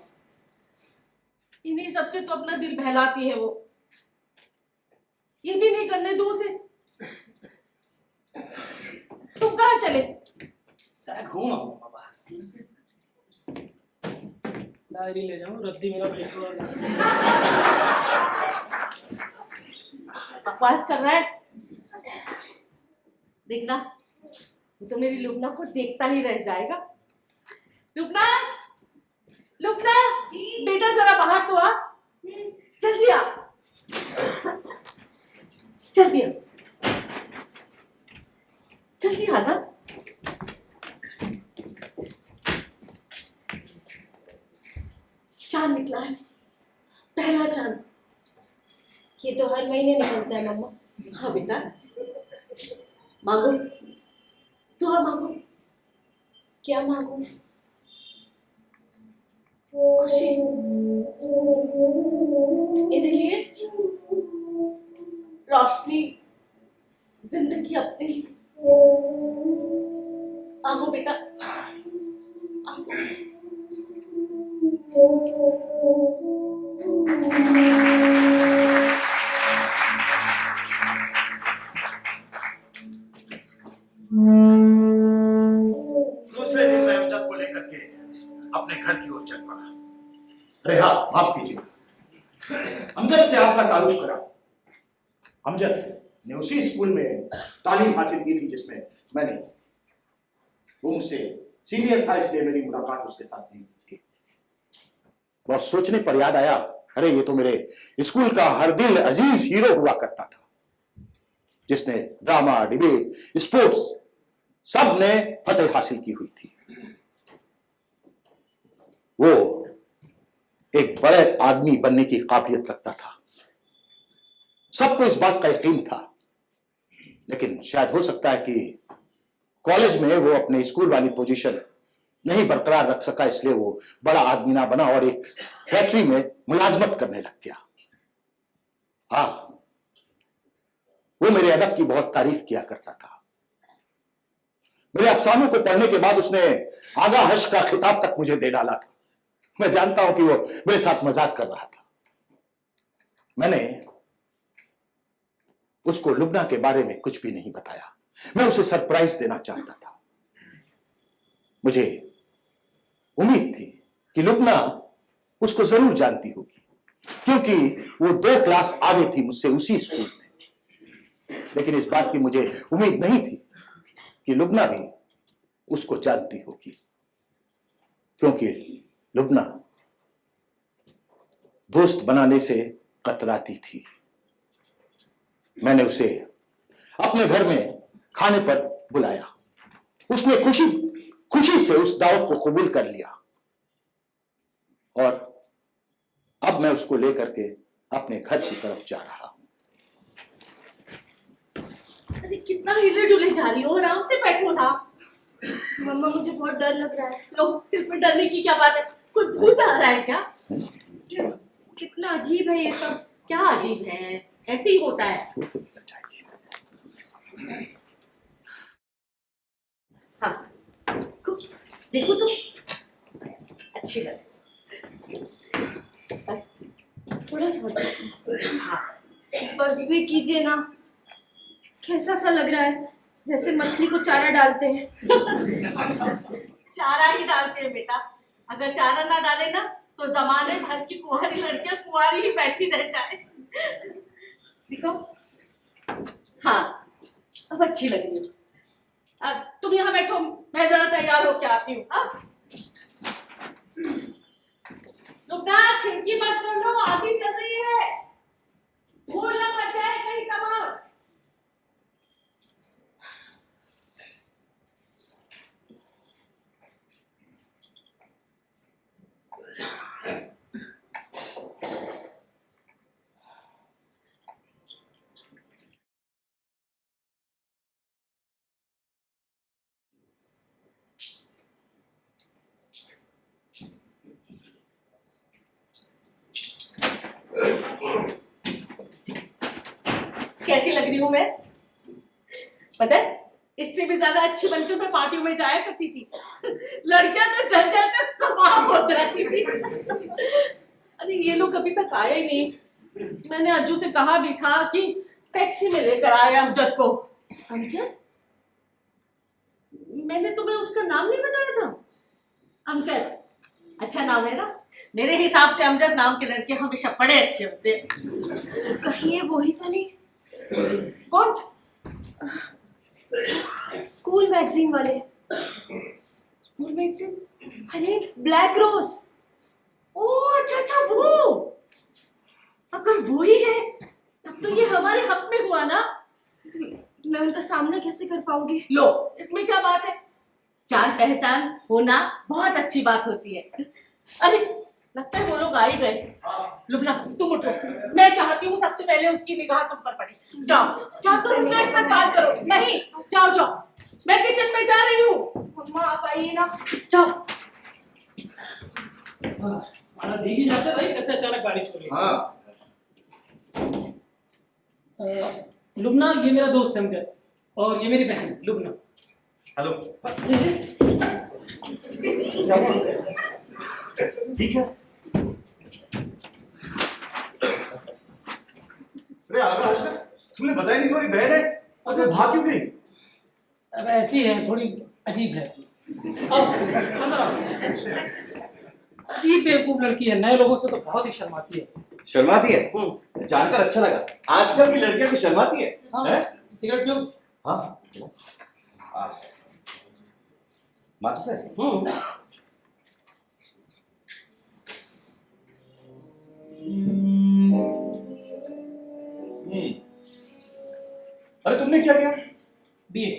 इन्हीं सबसे तो अपना दिल बहलाती है वो। ये भी नहीं करने दो उसे। तुम कहाँ चले? सर घूम आऊँ बाबा। डायरी ले जाऊं, रद्दी मेरा भेज दो। बकवास कर रहा है। देखना, वो तो मेरी लुबना को देखता ही रह जाएगा। लुबना, लुबना, बेटा जरा बाहर तो आ, जल्दी आ, जल्दी आ, जल्दी आ ना। चांद निकला है, पहला चांद। ये तो हर महीने निकलता है मम्मा। हाँ बेटा, मांगो, दुआ मांगो। क्या मांगू? खुशी मेरे लिए, रोशनी, जिंदगी अपने लिए। मांगो बेटा, मांगो। दूसरे दिन मैं अमजद को लेकर के अपने घर की ओर चल पड़ा। अरे हाँ, माफ कीजिए, अमजद से आपका ताल्लुक करा। अमजद ने उसी स्कूल में तालीम हासिल की थी जिसमें मैंने, वो मुझसे सीनियर था, इसलिए मेरी मुलाकात उसके साथ नहीं हुई थी। बहुत सोचने पर याद आया, अरे ये तो मेरे स्कूल का हर दिल अजीज हीरो हुआ करता था, जिसने ड्रामा, डिबेट, स्पोर्ट्स सब ने फतेह हासिल की हुई थी। वो एक बड़े आदमी बनने की काबिलियत रखता था, सबको इस बात का यकीन था। लेकिन शायद हो सकता है कि कॉलेज में वो अपने स्कूल वाली पोजीशन नहीं बरकरार रख सका, इसलिए वो बड़ा आदमी ना बना और एक फैक्ट्री में मुलाजमत करने लग गया। हाँ, वो मेरे अदब की बहुत तारीफ किया करता था। मेरे अफसानों को पढ़ने के बाद उसने आगा हश का खिताब तक मुझे दे डाला था। मैं जानता हूं कि वो मेरे साथ मजाक कर रहा था। मैंने उसको लुबना के बारे में कुछ भी नहीं बताया। मैं उसे सरप्राइज देना चाहता था। मुझे उम्मीद थी कि लुबना उसको जरूर जानती होगी, क्योंकि वो 2 क्लास आगे थी मुझसे उसी स्कूल में। लेकिन इस बात की मुझे उम्मीद नहीं थी कि लुबना भी उसको जानती होगी, क्योंकि लुबना दोस्त बनाने से कतराती थी। मैंने उसे अपने घर में खाने पर बुलाया। उसने खुशी से उस दावत को कबूल कर लिया और अब मैं उसको लेकर के अपने घर की तरफ जा रहा हूं। अरे कितना हिले डुले जा रही हो, आराम से बैठो ना। मम्मा मुझे बहुत डर लग रहा है। लो, इसमें डरने की क्या बात है? कोई भूत आ रहा है क्या? कितना अजीब है ये सब। क्या अजीब है, ऐसे ही होता है। वो तो निकल जाएगी। हाँ, देखो तो अच्छी लग, बस थोड़ा सा बताओ। हाँ, बस भी कीजिए ना। कैसा सा लग रहा है, जैसे मछली को चारा डालते हैं। चारा ही डालते हैं बेटा। अगर चारा ना डाले ना तो जमाने भर की कुंवारी लड़कियां कुंवारी ही बैठी रह जाए। देखो, हाँ अब अच्छी लगी हो। अब तुम यहाँ बैठो, मैं जरा तैयार होके आती हूँ। हाँ, लुबना खिड़की बंद कर लो, आधी चल रही है, धूल ना पड़ जाए कहीं सामान। कैसी लग रही हूँ मैं? पता है, इससे भी ज्यादा अच्छी बनकर मैं पार्टियों में जाया करती थी। लड़कियां तो चल चल कर कबाब हो जाती थी। अरे ये लोग अभी तक आए ही नहीं। मैंने अज्जू से कहा भी था कि टैक्सी में लेकर आए अमजद को। अमजद? मैंने तुम्हें उसका नाम नहीं बताया था? अमजद अच्छा नाम है ना? मेरे हिसाब से अमजद नाम के लड़के हमेशा बड़े अच्छे होते हैं। कहीं ये वही तो नहीं? कौन? स्कूल मैगजीन वाले। School magazine? अरे ब्लैक रोज। ओह अच्छा अच्छा वो। अगर वो ही है तब तो ये हमारे हक में हुआ ना। मैं उनका सामना कैसे कर पाऊंगी? लो इसमें क्या बात है? जान पहचान होना बहुत अच्छी बात होती है। अरे लगता है वो लोग आ ही गए। लुबना तुम उठो, मैं चाहती हूँ सबसे पहले उसकी निगाह तुम पर पड़े। जाओ जाओ तुम अपना इस्तेमाल करो। नहीं जाओ जाओ, मैं किचन में जा रही हूँ। मम्मा आप आइए ना। जाओ। हमारा दीदी जाते भाई, कैसे अचानक बारिश हो रही है? हाँ लुबना ये मेरा दोस्त है अमजद, और ये मेरी बहन लुबना। हेलो ठीक है। अरे आकाश तुमने बताया नहीं तुम्हारी बहन है, और मैं भाग क्यों गई? अब ऐसी है, थोड़ी अजीब है। आओ, अंदर आओ। अजीब बेवकूफ लड़की है, नए लोगों से तो बहुत ही शर्माती है। शर्माती है? जानकर अच्छा लगा। आजकल की लड़कियां भी शर्माती है, हाँ, हैं? सिगरेट क्यों? हाँ माचिस है? अरे तुमने क्या किया? बीए।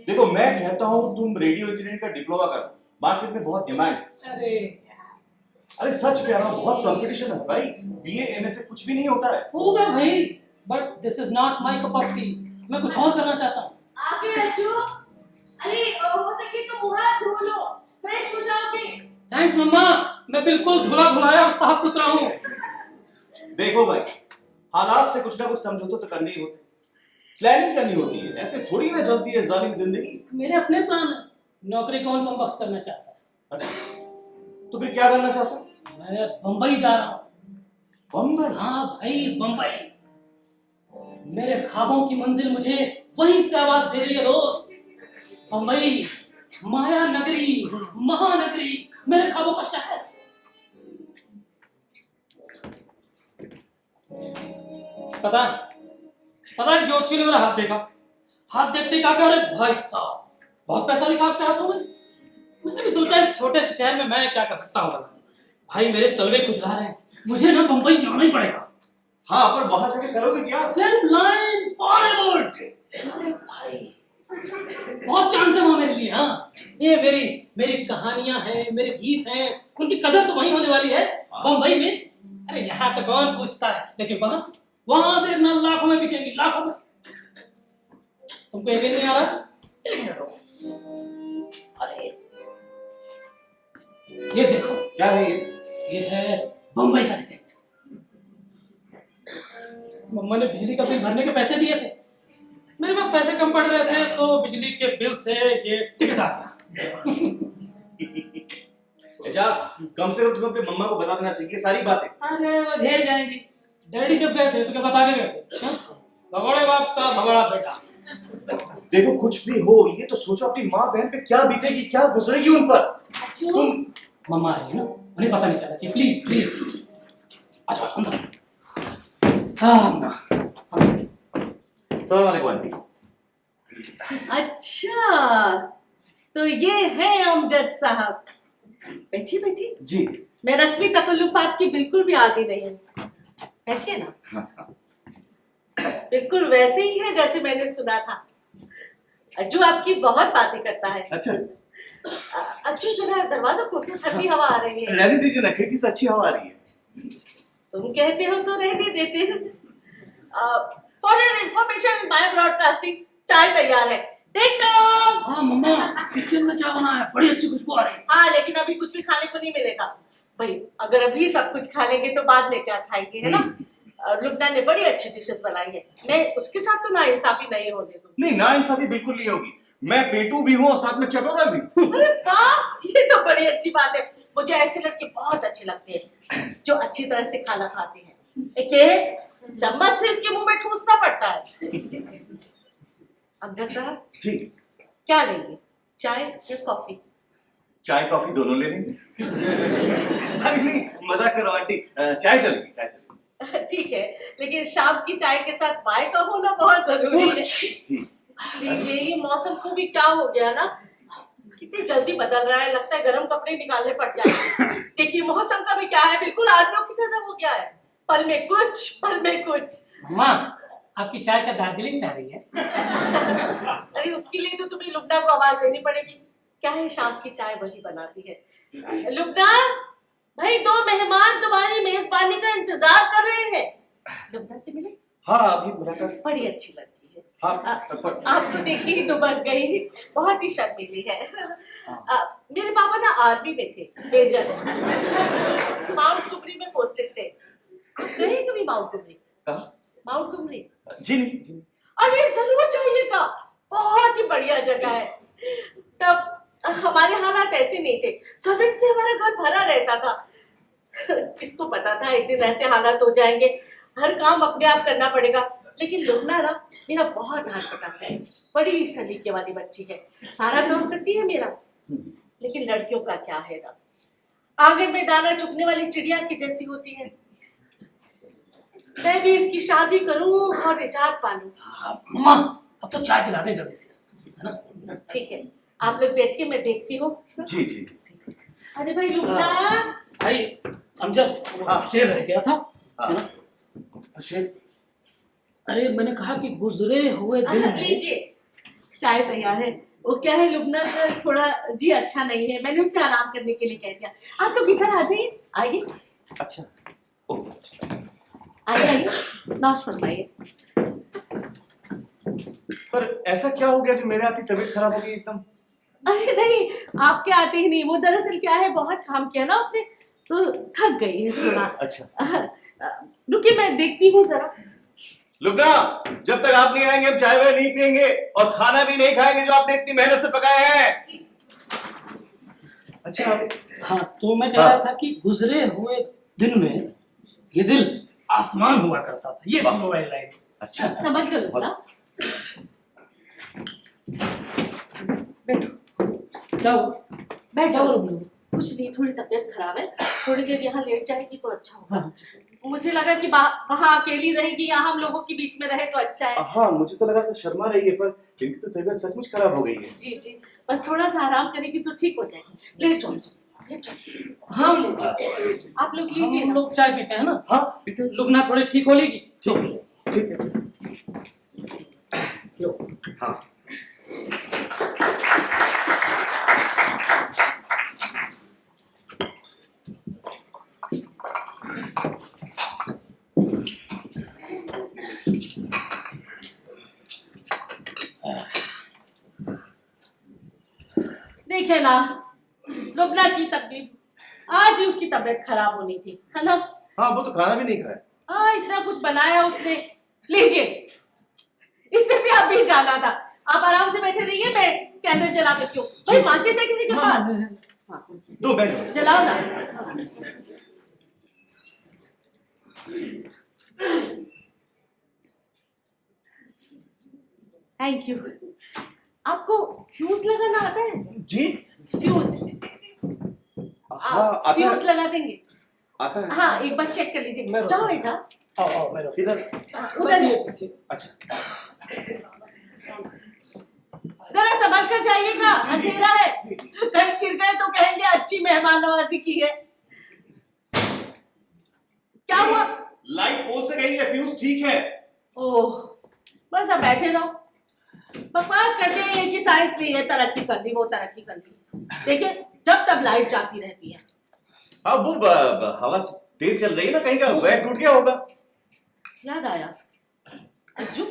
देखो मैं कहता हूँ तुम रेडियो इंजीनियरिंग का डिप्लोमा करो, मार्केट में बहुत डिमांड। अरे सच कह रहा हूँ, बहुत कंपटीशन है भाई। बीए एमए से कुछ भी नहीं होता है। होगा भाई, but this is not my cup of T. मैं कुछ और करना चाहता हूँ। आगे अज्जू, अरे हो सके तो मुंह हाथ धो लो, फ्रेश हो जाओगे। थैंक्स मम्मा, मैं बिल्कुल धुला धुलाया और साफ सुथरा हूँ। देखो भाई, हालात से कुछ ना कुछ समझौते तो करने ही होते, प्लानिंग करनी होती है, ऐसे थोड़ी ना चलती है जालिम जिंदगी। मेरे अपने प्लान है, नौकरी कौन कम वक्त करना चाहता है। अच्छा तो फिर क्या करना चाहता हूँ? मैं बम्बई जा रहा हूँ। बम्बई? हाँ भाई बम्बई। मेरे ख्वाबों की मंजिल मुझे वहीं से आवाज दे रही है दोस्त। बम्बई, माया नगरी, महानगरी, मेरे ख्वाबों का शहर। पता है ज्योतिषी ने मेरा हाथ देखा, हाथ देखते ही कहा अरे भाई साहब बहुत पैसा लिखा आपके हाथों में। मैंने भी सोचा इस छोटे से शहर में मैं क्या कर सकता हूँ। भाई मेरे तलवे खुजला रहे हैं, मुझे ना बम्बई जाना ही पड़ेगा। हाँ पर वहां जाके करोगे क्या? Film line Bollywood. अरे भाई बहुत चांस है वहां मेरे लिए। हाँ ये मेरी कहानियां हैं, मेरे गीत हैं, उनकी कदर तो वहीं होने वाली है बम्बई में। अरे यहाँ तो कौन पूछता है, लेकिन वहां देखना लाखों में बिकेंगी, लाखों में। तुमको यकीन नहीं आ रहा? एक मिनट रुको। अरे ये देखो। क्या है ये है बम्बई का टिकट। मम्मा ने बिजली का बिल भरने के पैसे दिए थे, मेरे पास पैसे कम पड़ रहे थे तो बिजली के बिल से ये टिकट आ गया। एजाज कम से कम तुम्हें अपने मम्मा को बता देना चाहिए सारी बातें। अरे वो झेल जाएंगी। डैडी जब गए थे तो क्या बता के गए थे? भगोड़े बाप का भगोड़ा बेटा। देखो कुछ भी हो, ये तो सोचो अपनी माँ बहन पे क्या बीतेगी, क्या गुजरेगी उन पर। तुम मम्मा आ रही है ना, उन्हें पता नहीं चला चाहिए। प्लीज प्लीज अच्छा अंदर। सलाम वालेकुम आंटी। अच्छा तो ये है अमजद साहब। बैठी बैठी। जी मैं रस्मी तकल्लुफात की बिल्कुल भी आदी नहीं हूँ। बैठिए ना। बिल्कुल वैसे ही है जैसे मैंने सुना था। अज्जू आपकी बहुत बातें करता है। अच्छा अज्जू जरा दरवाजा खोलो, ठंडी हवा आ रही है। रहने दीजिए ना, खिड़की से अच्छी हवा आ रही है। तुम कहते हो तो रहने देते हैं। For your information my broadcasting चाय तैयार है। टिंग-टॉंग। हाँ मम्मा किचन में क्या बना है, बड़ी अच्छी खुशबू आ रही है। हाँ लेकिन अभी कुछ भी खाने को नहीं मिलेगा भाई। अगर अभी सब कुछ खा लेंगे तो बाद में क्या खाएंगे, है ना? और लुबना ने बड़ी अच्छी डिशेस बनाई है, मैं उसके साथ तो नाइंसाफी नहीं होने दूंगी। नहीं, नाइंसाफी बिल्कुल नहीं होगी। मैं पेटू भी हूँ और साथ में चटोरा भी। अरे वाह, ये तो बड़ी अच्छी बात है। मुझे ऐसे लड़के बहुत अच्छे लगते हैं जो अच्छी तरह से खाना खाते हैं। एक ये चम्मच से इसके मुंह में ठूसना पड़ता है। अब जैसा जी, क्या लेंगे, चाय या कॉफी? चाय कॉफी दोनों ले लेंगे। अरे नहीं, मजाक कर रहा हूं आंटी, चाय चलेगी, चाय चलेगी। ठीक है, लेकिन शाम की चाय के साथ बाय का होना बहुत जरूरी है। जी। लीजिए, ये मौसम को भी क्या हो गया ना, कितनी जल्दी बदल रहा है, लगता है गर्म कपड़े निकालने पड़ जाएंगे। देखिए मौसम का भी क्या है, बिल्कुल आदमियों की तरह हो गया है, पल में कुछ पल में कुछ। मम्मा, आपकी चाय का दार्जिलिंग से आ रही है। अरे उसके लिए तो तुम्हें लुबना को आवाज देनी पड़ेगी। क्या है, शाम की चाय वही बनाती है। लुबना भाई, 2 मेहमान तुम्हारी मेजबानी का इंतजार कर रहे हैं। लुबना से मिले? हाँ, अभी मुलाकात। बड़ी अच्छी लड़की है। हाँ, आपको देख के ही तो बन गई, बहुत ही शर्मीली है। मेरे पापा ना आर्मी में थे, मेजर, माउंट कुमरी में पोस्टेड थे। गए कभी माउंट कुमरी? कहाँ? माउंट कुमरी? जी नहीं, जी नहीं। अरे जरूर जाइएगा, बहुत ही बढ़िया जगह है। तब हमारे हालात ऐसे नहीं थे, सर्वेंट से हमारा घर भरा रहता था। किसको पता था एक दिन ऐसे हालात हो जाएंगे, हर काम अपने आप करना पड़ेगा। लेकिन लुबना ना मेरा बहुत हाथ पटाता है, बड़ी सलीके वाली बच्ची है, सारा काम करती है मेरा। लेकिन लड़कियों का क्या है ना, आंगन में दाना चुगने वाली चिड़िया की जैसी होती है। मैं भी इसकी शादी करूं और निजात पालूं। मम्मा, अब तो चाय पिला दे जल्दी से, है ना? ठीक है, आप लोग बैठिए, मैं देखती हूँ। जी जी जी। अरे भाई लुबना, भाई अमजद, वो शेर रह गया था, है ना? शेर? अरे मैंने कहा कि गुजरे हुए दिन में। लीजिए, चाय तैयार है। वो क्या है, लुबना का थोड़ा जी अच्छा नहीं है, मैंने उसे आराम करने के लिए कह दिया। आप लोग इधर आ जाइए, आइए अच्छा। ओह, अच्छा। आइए आइए, नाश फरमाइए। पर ऐसा क्या हो गया जो मेरे आती तबीयत खराब हो गई एकदम? अरे नहीं, आपके आते ही नहीं, वो दरअसल क्या है, बहुत काम किया ना उसने, तो थक गई है थोड़ा। अच्छा। रुकिए, मैं देखती हूँ जरा। लुबना, जब तक आप नहीं आएंगे हम चाय वाय नहीं पियेंगे और खाना भी नहीं खाएंगे जो आपने इतनी मेहनत से पकाया है। अच्छा। हाँ, तो मैं कह रहा था कि गुजरे हुए दिन में ये दिल आसमान हुआ करता था, ये थी मोबाइल लाइन। अच्छा, समझ कर लो ना। बैठो, क्या हुआ? बैठ क्या जाओ। हुआ? कुछ नहीं, थोड़ी तबीयत खराब है, थोड़ी देर यहाँ लेट जाएगी तो अच्छा होगा। हाँ। मुझे लगा कि वहाँ अकेली रहेगी, यहाँ हम लोगों के बीच में रहे तो अच्छा है। हाँ, मुझे तो लगा था शर्मा रही है, पर इनकी तो तबीयत सचमुच खराब हो गई है। जी जी, बस थोड़ा सा आराम करेगी तो ठीक हो जाएगी। लेट जाओ, लेट जाओ। हाँ, आप लोग लीजिए हम ना। लोग चाय पीते हैं ना, हाँ, पीते। लुबना थोड़ी ठीक हो लेगी। ठीक है। लो। हाँ। देखे ना, लुबना की तकलीफ, आज ही उसकी तबीयत खराब होनी थी, है ना? हाँ, वो तो खाना भी नहीं खाया। हाँ, इतना कुछ बनाया उसने। लीजिए, इससे भी आप भी जाना था। आप आराम से बैठे रहिए, मैं कैंडल जला देती हूँ। भाई माचिस है किसी के पास? हाँ, दो बैठ। जलाओ ना। Thank you. आपको फ्यूज लगाना आता है? जी। फ्यूज? हाँ, आता है। फ्यूज लगा देंगे? आता है। हाँ, एक बार चेक कर लीजिए। जाओ एजाज, आओ मैं इधर। उधर पीछे। अच्छा। जरा संभल कर जाइएगा, अंधेरा है, कहीं गिर गए तो कहेंगे अच्छी मेहमान नवाजी की है। क्या हुआ? लाइट पोल से गई है, फ्यूज ठीक है। ओह, बस अब बैठे रहो, बकवास करते हैं कि साइंस ने ये तरक्की कर दी, वो तरक्की कर दी। देखिए, जब तब लाइट जाती रहती है। हाँ, वो हवा तेज चल रही है ना, कहीं का वायर टूट गया होगा। याद आया, अज्जू,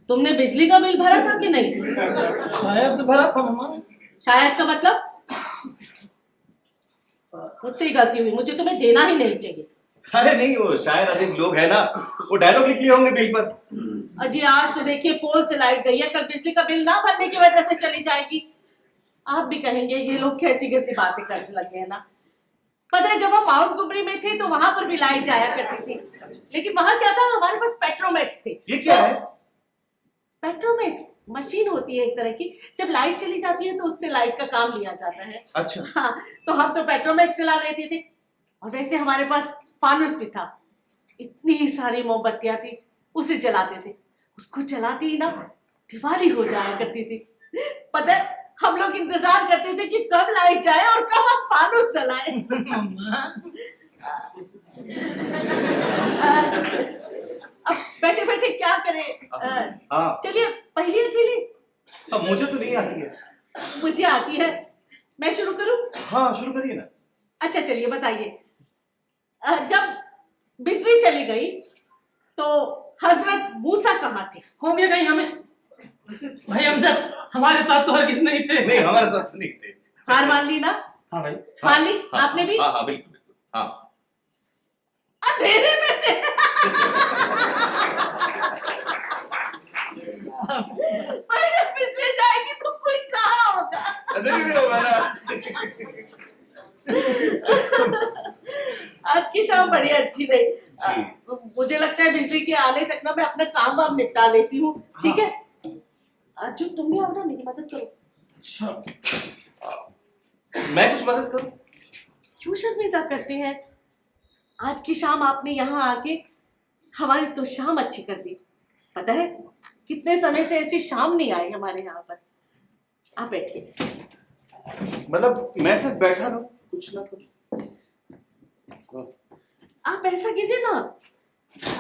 तुमने बिजली का बिल भरा था कि नहीं? शायद भरा था मम्मा। शायद का मतलब? मुझसे ही गलती हुई, मुझे तुम्हें देना ही नहीं चाहिए। अरे नहीं, वो शायद अधिक लोग है ना, वो डायलॉग लिख लिए होंगे बिल पर। अजी आज तो देखिए पोल से लाइट गई है, कल बिजली का बिल ना भरने की वजह से चली जाएगी। आप भी कहेंगे ये लोग कैसी कैसी बातें करने लगे हैं ना। पता है जब हम माउंट गुमरी में थे तो वहां पर भी लाइट जाया करती थी, लेकिन वहां क्या था, हमारे पास पेट्रोमैक्स थे। ये क्या है? पेट्रोमैक्स मशीन होती है एक तरह की, जब लाइट चली जाती है तो उससे लाइट का काम लिया जाता है। अच्छा। हाँ, तो हम तो पेट्रोमैक्स चला लेते थे, और वैसे हमारे पास फानुस भी था, इतनी सारी मोमबत्तियां थी, उसे जलाते थे। उसको जलाती ही ना दिवाली हो जाया करती थी। पता है हम लोग इंतजार करते थे कि कब लाइट जाए और कब हम फानुस जलाएं। अब बैठे बैठे क्या करें, हाँ। चलिए पहले अकेले। अब मुझे तो नहीं आती है। मुझे आती है, मैं शुरू करूं? हाँ शुरू करिए ना। अच्छा चलिए बताइए। जब बिजली चली गई तो हजरत मूसा कहाँ थे? होंगे कहीं हमें। भाई अमजद, हमारे साथ तो हर किसी नहीं थे। नहीं हमारे साथ तो नहीं थे। हार मान ली ना? हाँ भाई। मान ली? आपने भी? हाँ हाँ बिल्कुल बिल्कुल हाँ। अंधेरे में थे। भाई जब बिजली जाएगी तो कोई कहाँ होगा? अंधेरे में होगा ना। आज की शाम बड़ी अच्छी रही। मुझे लगता है बिजली के आने तक ना मैं अपना काम वाम निपटा लेती हूँ, ठीक है? अर्जुन तुम भी आओ ना, मेरी मदद करो। मैं कुछ मदद करूं? क्यों शर्मिंदा करते हैं? आज की शाम आपने यहाँ आके हमारी तो शाम अच्छी कर दी। पता है कितने समय से ऐसी शाम नहीं आई हमारे यहाँ पर। आप बैठिए। मतलब मैं सिर्फ बैठा रहूं, कुछ ना करूं? आप ऐसा कीजिए ना,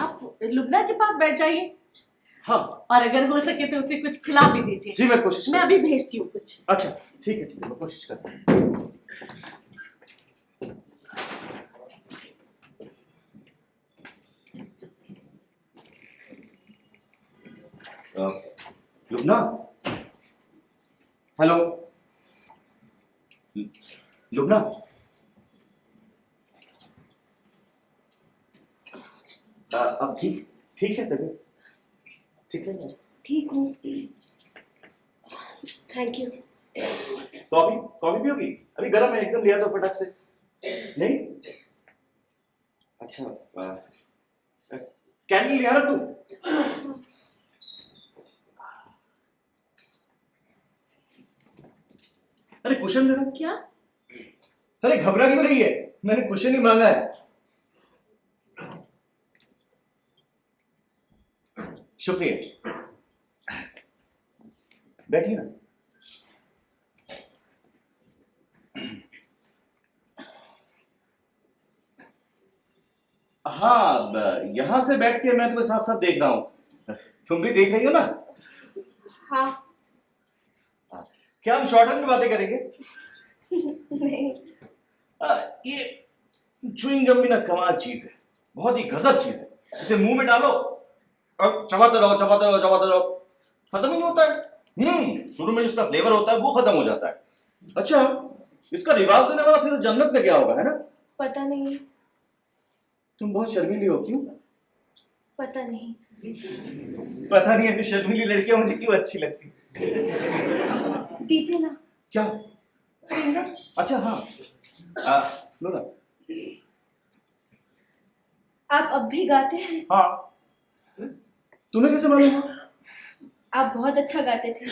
आप लुबना के पास बैठ जाइए, हाँ। और अगर हो सके तो उसे कुछ खिला भी दीजिए। जी मैं कोशिश मैं अभी भेजती हूँ कुछ। अच्छा ठीक है मैं कोशिश करता हूँ। लुबना, हेलो लुबना। अब ठीक ठीक है तबीयत ठीक है ना? ठीक हूँ, थैंक यू। कॉफी कॉफी पियोगी? अभी गर्म है एकदम, लिया तो फटाक से। नहीं अच्छा कैंडल लिया ना तू? अरे कुशन दे दो। क्या? अरे घबरा क्यों रही है, मैंने कुशन ही मांगा है। शुक्रिया, बैठिए ना। हाँ यहां से बैठ के मैं तुम्हें साफ साफ देख रहा हूं, तुम भी देख रही हो ना? हाँ। क्या हम शॉर्टहैंड में बातें करेंगे? नहीं। ये च्युइंग गम भी ना कमाल चीज है, बहुत ही गजब चीज है। इसे मुंह में डालो और चबाते रहो चबाते रहो चबाते रहो, खत्म ही नहीं होता है। शुरू में जिसका फ्लेवर होता है वो खत्म हो जाता है। अच्छा इसका रिवाज देने वाला सीधा जन्नत में गया होगा, है ना? पता नहीं। तुम बहुत शर्मीली हो, क्यों? पता नहीं। पता नहीं, ऐसी शर्मीली लड़कियां मुझे क्यों अच्छी लगती। दीजिए ना। क्या? अच्छा हाँ लो ना। आप अब भी गाते हैं? हाँ। तुम्हें कैसे मालूम? आप बहुत अच्छा गाते थे।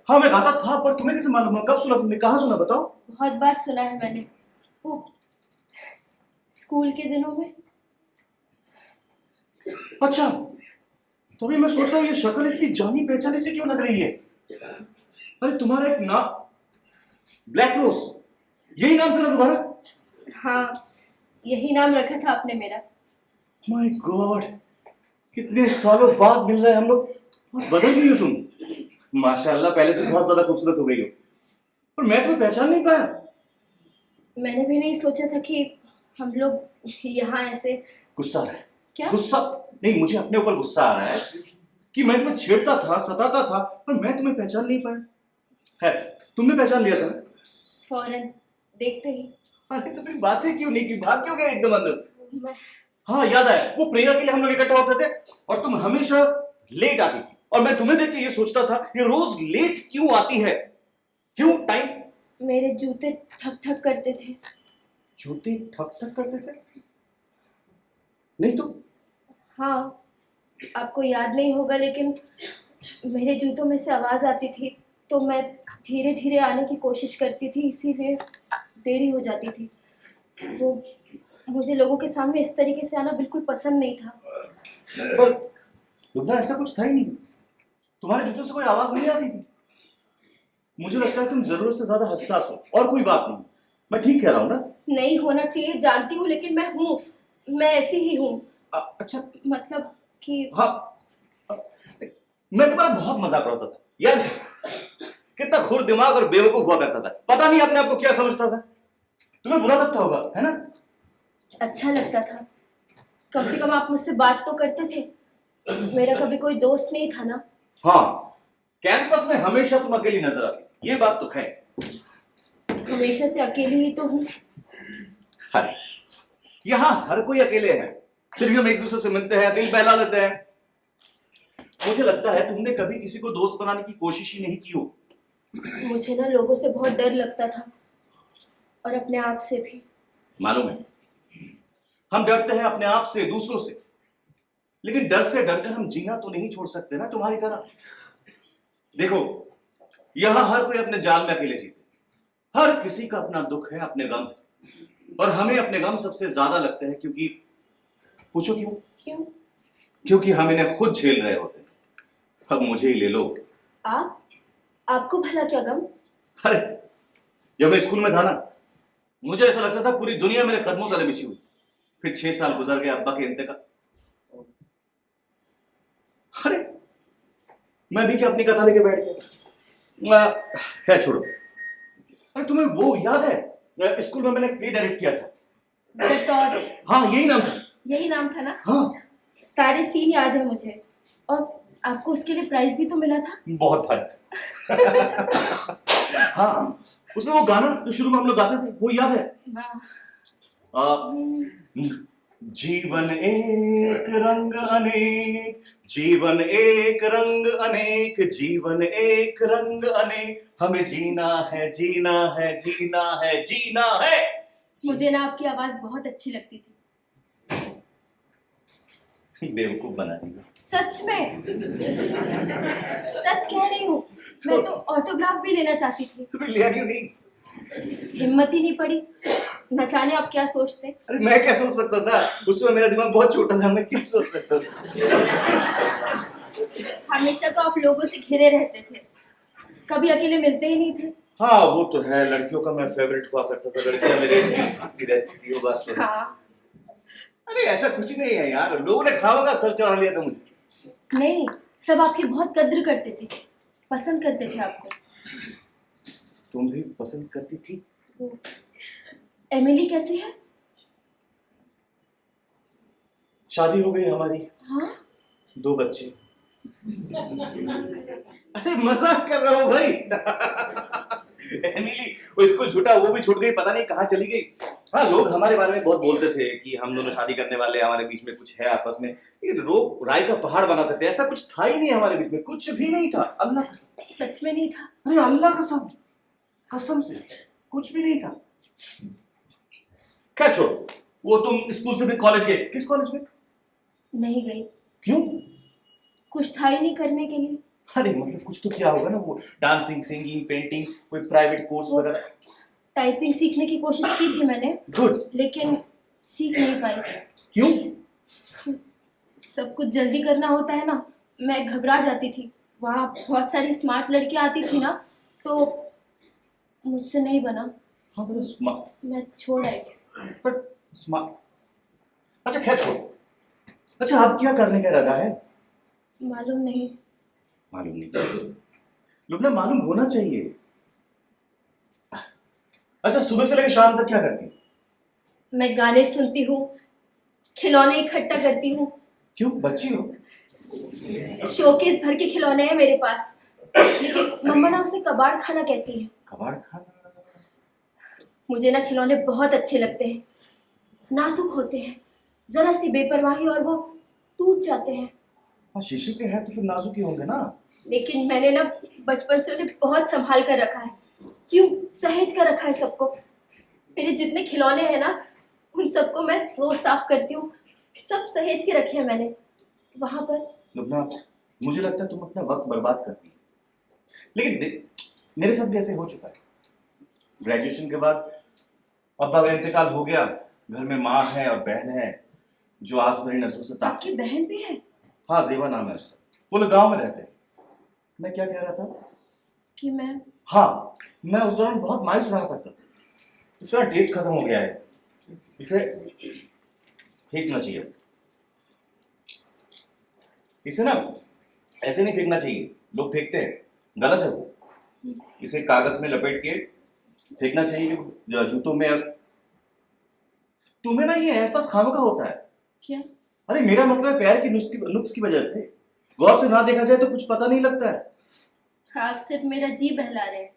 हाँ मैं गाता था, पर तुम्हें कैसे मालूम? कब सुना तुमने, कहाँ सुना बताओ? बहुत बार सुना है मैंने, वो स्कूल के दिनों में। अच्छा तो अभी मैं सोच रहा हूँ ये शक्ल इतनी जानी पहचानी से क्यों लग रही है। अरे तुम्हारा एक नाम ब्लैक रोज, यही नाम था ना तुम्हारा? हाँ यही नाम रखा था आपने मेरा। माय गॉड, कितने सालों बाद मिल रहे हैं हम लोग। बहुत बदल गई हो तुम, माशाल्लाह, पहले से बहुत ज्यादा खूबसूरत हो गई हो। पर मैं तुम्हें पहचान नहीं पाया। मैंने भी नहीं सोचा था कि हम लोग यहाँ ऐसे। गुस्सा आ रहा है? क्या? गुस्सा नहीं, मुझे अपने ऊपर गुस्सा आ रहा है कि मैं तुम्हें छेड़ता था, सताता था, पर मैं तुम्हें पहचान नहीं पाया। है तुमने पहचान लिया था? फौरन देखते ही। अरे तो फिर बातें क्यों नहीं की, भाग क्यों गए एकदम अंदर? हाँ याद है, वो प्रेयर के लिए हम लोग इकट्ठा होते थे और तुम हमेशा लेट आती थी और मैं तुम्हें देख के ये सोचता था ये रोज लेट क्यों आती है, क्यों टाइम। मेरे जूते ठक ठक करते थे। जूते ठक ठक करते थे? नहीं तो हाँ, आपको याद नहीं होगा लेकिन मेरे जूतों में से आवाज आती थी तो मैं धीरे धीरे आने की कोशिश करती थी, इसीलिए देरी हो जाती थी। वो मुझे लोगों के सामने इस तरीके से आना बिल्कुल पसंद नहीं था। पर लुबना ऐसा कुछ था ही नहीं, तुम्हारे जूतों से कोई आवाज नहीं आती थी। मुझे लगता है तुम जरूरत से ज्यादा हसास हो और कोई बात नहीं। मैं ठीक कह रहा हूँ ना? नहीं होना चाहिए जानती हूँ, लेकिन मैं हूँ, मैं ऐसी ही हूँ। अच्छा मतलब कि हाँ, मैं तुम्हारा बहुत मजाक उड़ाता था याद है? कितना खुर दिमाग और बेवकूफ हुआ करता था, पता नहीं अपने आप को क्या समझता था। तुम्हें बुरा लगता होगा है ना? अच्छा लगता था, कम से कम आप मुझसे बात तो करते थे। मेरा कभी कोई दोस्त नहीं था ना। हाँ, कैंपस में हमेशा तुम अकेली नजर आती, ये बात तो है। हमेशा से अकेली ही तो हूँ। यहाँ हर कोई अकेले है, फिर भी हम एक दूसरे से मिलते हैं, दिल बहला लेते हैं। मुझे लगता है तुमने कभी किसी को दोस्त बनाने की कोशिश ही नहीं की हो। मुझे ना लोगों से बहुत डर लगता था और अपने आप से भी। मालूम है, हम डरते हैं अपने आप से, दूसरों से, लेकिन डर से डरकर हम जीना तो नहीं छोड़ सकते ना तुम्हारी तरह। देखो, यहां हर कोई अपने जाल में अकेले जीते, हर किसी का अपना दुख है, अपने गम है, और हमें अपने गम सबसे ज्यादा लगते हैं। क्योंकि पूछो क्यों? क्यों? क्योंकि हम इन्हें खुद झेल रहे होते हैं। अब मुझे ही ले लो। आपको भला क्या गम? अरे, जब मैं स्कूल में था ना, मुझे ऐसा लगता था पूरी दुनिया मेरे कदमों तले बिछी हुई। फिर 6 साल गुजर गए, अब्बा के इंतकाल। अरे, मैं भी क्या अपनी कथा लेके बैठ गया। खैर छोड़ो। अरे तुम्हें वो याद है, स्कूल में मैंने प्ले डायरेक्ट किया था। The torch. हाँ, यही नाम था। यही नाम था ना? हाँ, सारे सीन याद है मुझे। और आपको उसके लिए प्राइज भी तो मिला था। बहुत भारी। हाँ, उसमें वो गाना जो शुरू में हम लोग गाते थे, वो याद है? जीवन एक रंग अनेक, जीवन एक रंग अनेक, जीवन एक रंग अनेक, हमें जीना है, जीना है, जीना है, जीना है। मुझे ना आपकी आवाज बहुत अच्छी लगती थी। बेवकूफ बना दी। सच में, सच कह रही हूँ। मैं तो ऑटोग्राफ भी लेना चाहती थी। तुम्हें लिया क्यों नहीं? हिम्मत ही नहीं पड़ी। न जाने आप क्या सोचते। अरे मैं क्या सोच सकता था, उसमें मेरा दिमाग बहुत छोटा था, मैं क्या सोच सकता था। हमेशा तो आप लोगों से घिरे रहते थे, कभी अकेले मिलते ही नहीं थे। हाँ वो तो है, लड़कियों का मैं फेवरेट हुआ करता था, लड़कियां मेरे भागती रहती थी, वो बात तो है। हाँ। अरे ऐसा कुछ नहीं है यार, लोगों ने खावा का सर चढ़ा लिया था मुझे। नहीं, सब आपकी बहुत कद्र करते थे, पसंद करते थे आपको। तुम भी पसंद करती थी? एमिली कैसी है? शादी हो गई हमारी। हाँ? 2 बच्चे। अरे मजाक कर रहा हूँ भाई। एमिली वो स्कूल छूटा, वो भी छूट गई, पता नहीं कहाँ चली गई। हाँ, लोग हमारे बारे में बहुत बोलते थे कि हम दोनों शादी करने वाले, हमारे बीच में कुछ है आपस में, लेकिन लोग राय का पहाड़ बनाते थे। ऐसा कुछ था ही नहीं हमारे बीच में, कुछ भी नहीं था, अल्लाह कसम। सच में नहीं था? अरे अल्लाह कसम, कसम से कुछ भी नहीं था। क्या छोड़, वो तुम स्कूल से फिर कॉलेज गए, किस कॉलेज में? नहीं गई। क्यों? कुछ था ही नहीं करने के लिए। अरे मतलब कुछ तो किया होगा ना, वो डांसिंग, सिंगिंग, पेंटिंग, कोई प्राइवेट कोर्स वगैरह। टाइपिंग सीखने की कोशिश की थी मैंने, गुड। लेकिन सीख नहीं पाई। क्यों? सब कुछ जल्दी करना होता है ना, मैं घबरा जाती थी। वहाँ बहुत सारी स्मार्ट लड़कियाँ आती थी ना, तो मुझसे नहीं बना। हाँ बस स्मार्ट, मैं छोड़ आई। पर स्मार्ट। अच्छा खैर छोड़। अच्छा आप क्या करने का इरादा है? मालूम नहीं। मालूम नहीं? लुबना मालूम होना चाहिए। अच्छा सुबह से लेकर शाम तक क्या करती? मैं गाने सुनती हूँ, खिलौने इकट्ठा करती हूँ। क्यों, बच्ची हो? शोकेस भर के खिलौने हैं मेरे पास, लेकिन मम्मा ना उसे कबाड़ खाना कहती है। कबाड़ खाना? मुझे ना खिलौने बहुत अच्छे लगते हैं, नाजुक होते हैं, जरा सी बेपरवाही और वो टूट जाते हैं। हाँ, शीशे के हैं तो फिर नाजुक ही होंगे ना। लेकिन मैंने ना बचपन से उन्हें बहुत संभाल कर रखा है। क्यों, सहेज कर रखा है सबको। मेरे जितने खिलौने हैं ना, उन सबको मैं रोज साफ करती हूँ। सब सहेज के रखे हैं मैंने वहां पर। लुबना, मुझे लगता है तुम अपना वक्त बर्बाद करती है, लेकिन मेरे साथ भी ऐसे हो चुका है। ग्रेजुएशन के बाद अब्बा का इंतकाल हो गया, घर में माँ है और बहन है जो आस भरी नजरों से ताकती। आपकी बहन भी है? हाँ, जेवा नाम है उसका। वो लोग गाँव में रहते हैं। मैं क्या कह रहा था कि मैं हाँ, मैं उस दौरान बहुत मायूस रहा करता था। इसका टेस्ट खत्म हो गया है, इसे फेंकना चाहिए। इसे ना ऐसे नहीं फेंकना चाहिए, लोग फेंकते हैं, गलत है वो। इसे कागज में लपेट के फेंकना चाहिए जूतों में। तुम्हें ना ये एहसास खामखा होता है। क्या? अरे मेरा मतलब है प्यार की नुक्स की वजह से। गौर से ना देखा जाए तो कुछ पता नहीं लगता है। आप सिर्फ मेरा जी बहला रहे हैं।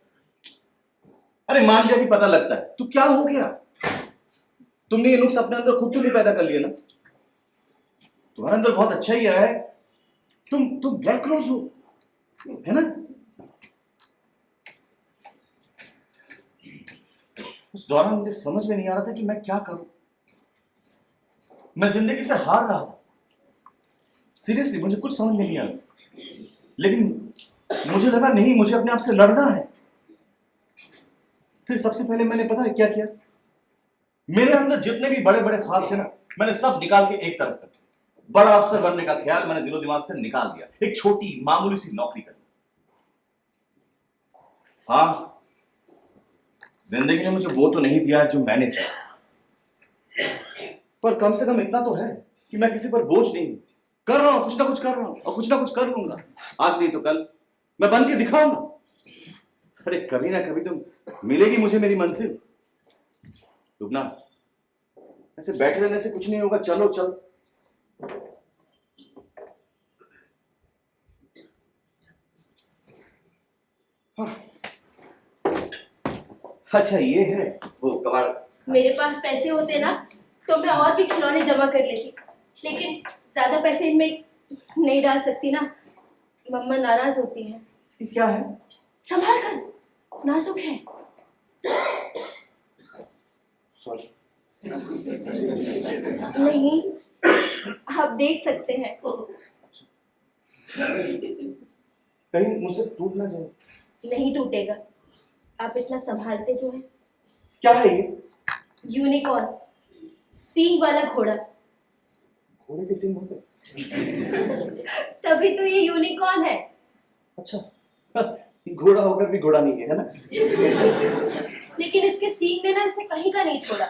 अरे मान लिया कि पता लगता है तो क्या हो गया? तुमने ये नुक्स अपने अंदर खुद तो नहीं पैदा कर लिया ना। तुम्हारे अंदर बहुत अच्छा ही आया है। तुम ब्लैक रोज हो, है ना? उस दौरान मुझे समझ में नहीं आ रहा था कि मैं क्या करूं। मैं जिंदगी से हार रहा था। सीरियसली मुझे कुछ समझ में नहीं आया। लेकिन मुझे लगा नहीं, मुझे अपने आप से लड़ना है। फिर सबसे पहले मैंने पता है क्या किया? मेरे अंदर जितने भी बड़े बड़े ख्वाब थे ना, मैंने सब निकाल के एक तरफ कर दिया। बड़ा अफसर बनने का ख्याल मैंने दिलो दिमाग से निकाल दिया। एक छोटी मामूली सी नौकरी कर ली। हाँ, जिंदगी ने मुझे वो तो नहीं दिया जो मैंने चाहा, पर कम से कम इतना तो है कि मैं किसी पर बोझ नहीं हूं। कर रहा हूं, कुछ ना कुछ कर रहा हूं और कुछ ना कुछ कर लूंगा। आज नहीं तो कल मैं बन के दिखाऊंगा। अरे कभी ना कभी तो मिलेगी मुझे मेरी मंजिल। लुबना, ऐसे बैठे रहने से कुछ नहीं होगा। चलो चल। हाँ। अच्छा ये है वो कबाड़। मेरे पास पैसे होते ना तो मैं और भी खिलौने जमा कर लेती, लेकिन ज्यादा पैसे इनमें नहीं डाल सकती ना। मम्मा नाराज होती है। ये क्या है? संभाल कर, नाजुक है। सॉरी। नहीं, आप देख सकते हैं। कहीं मुझसे टूट ना जाए। नहीं टूटेगा, आप इतना संभालते जो है। क्या है ये? यूनिकॉर्न, सींग वाला घोड़ा। घोड़े के सींग होते? तभी तो ये यूनिकॉर्न है। अच्छा, घोड़ा होकर भी घोड़ा नहीं है, है ना? लेकिन इसके सींग ने ना इसे कहीं का नहीं छोड़ा।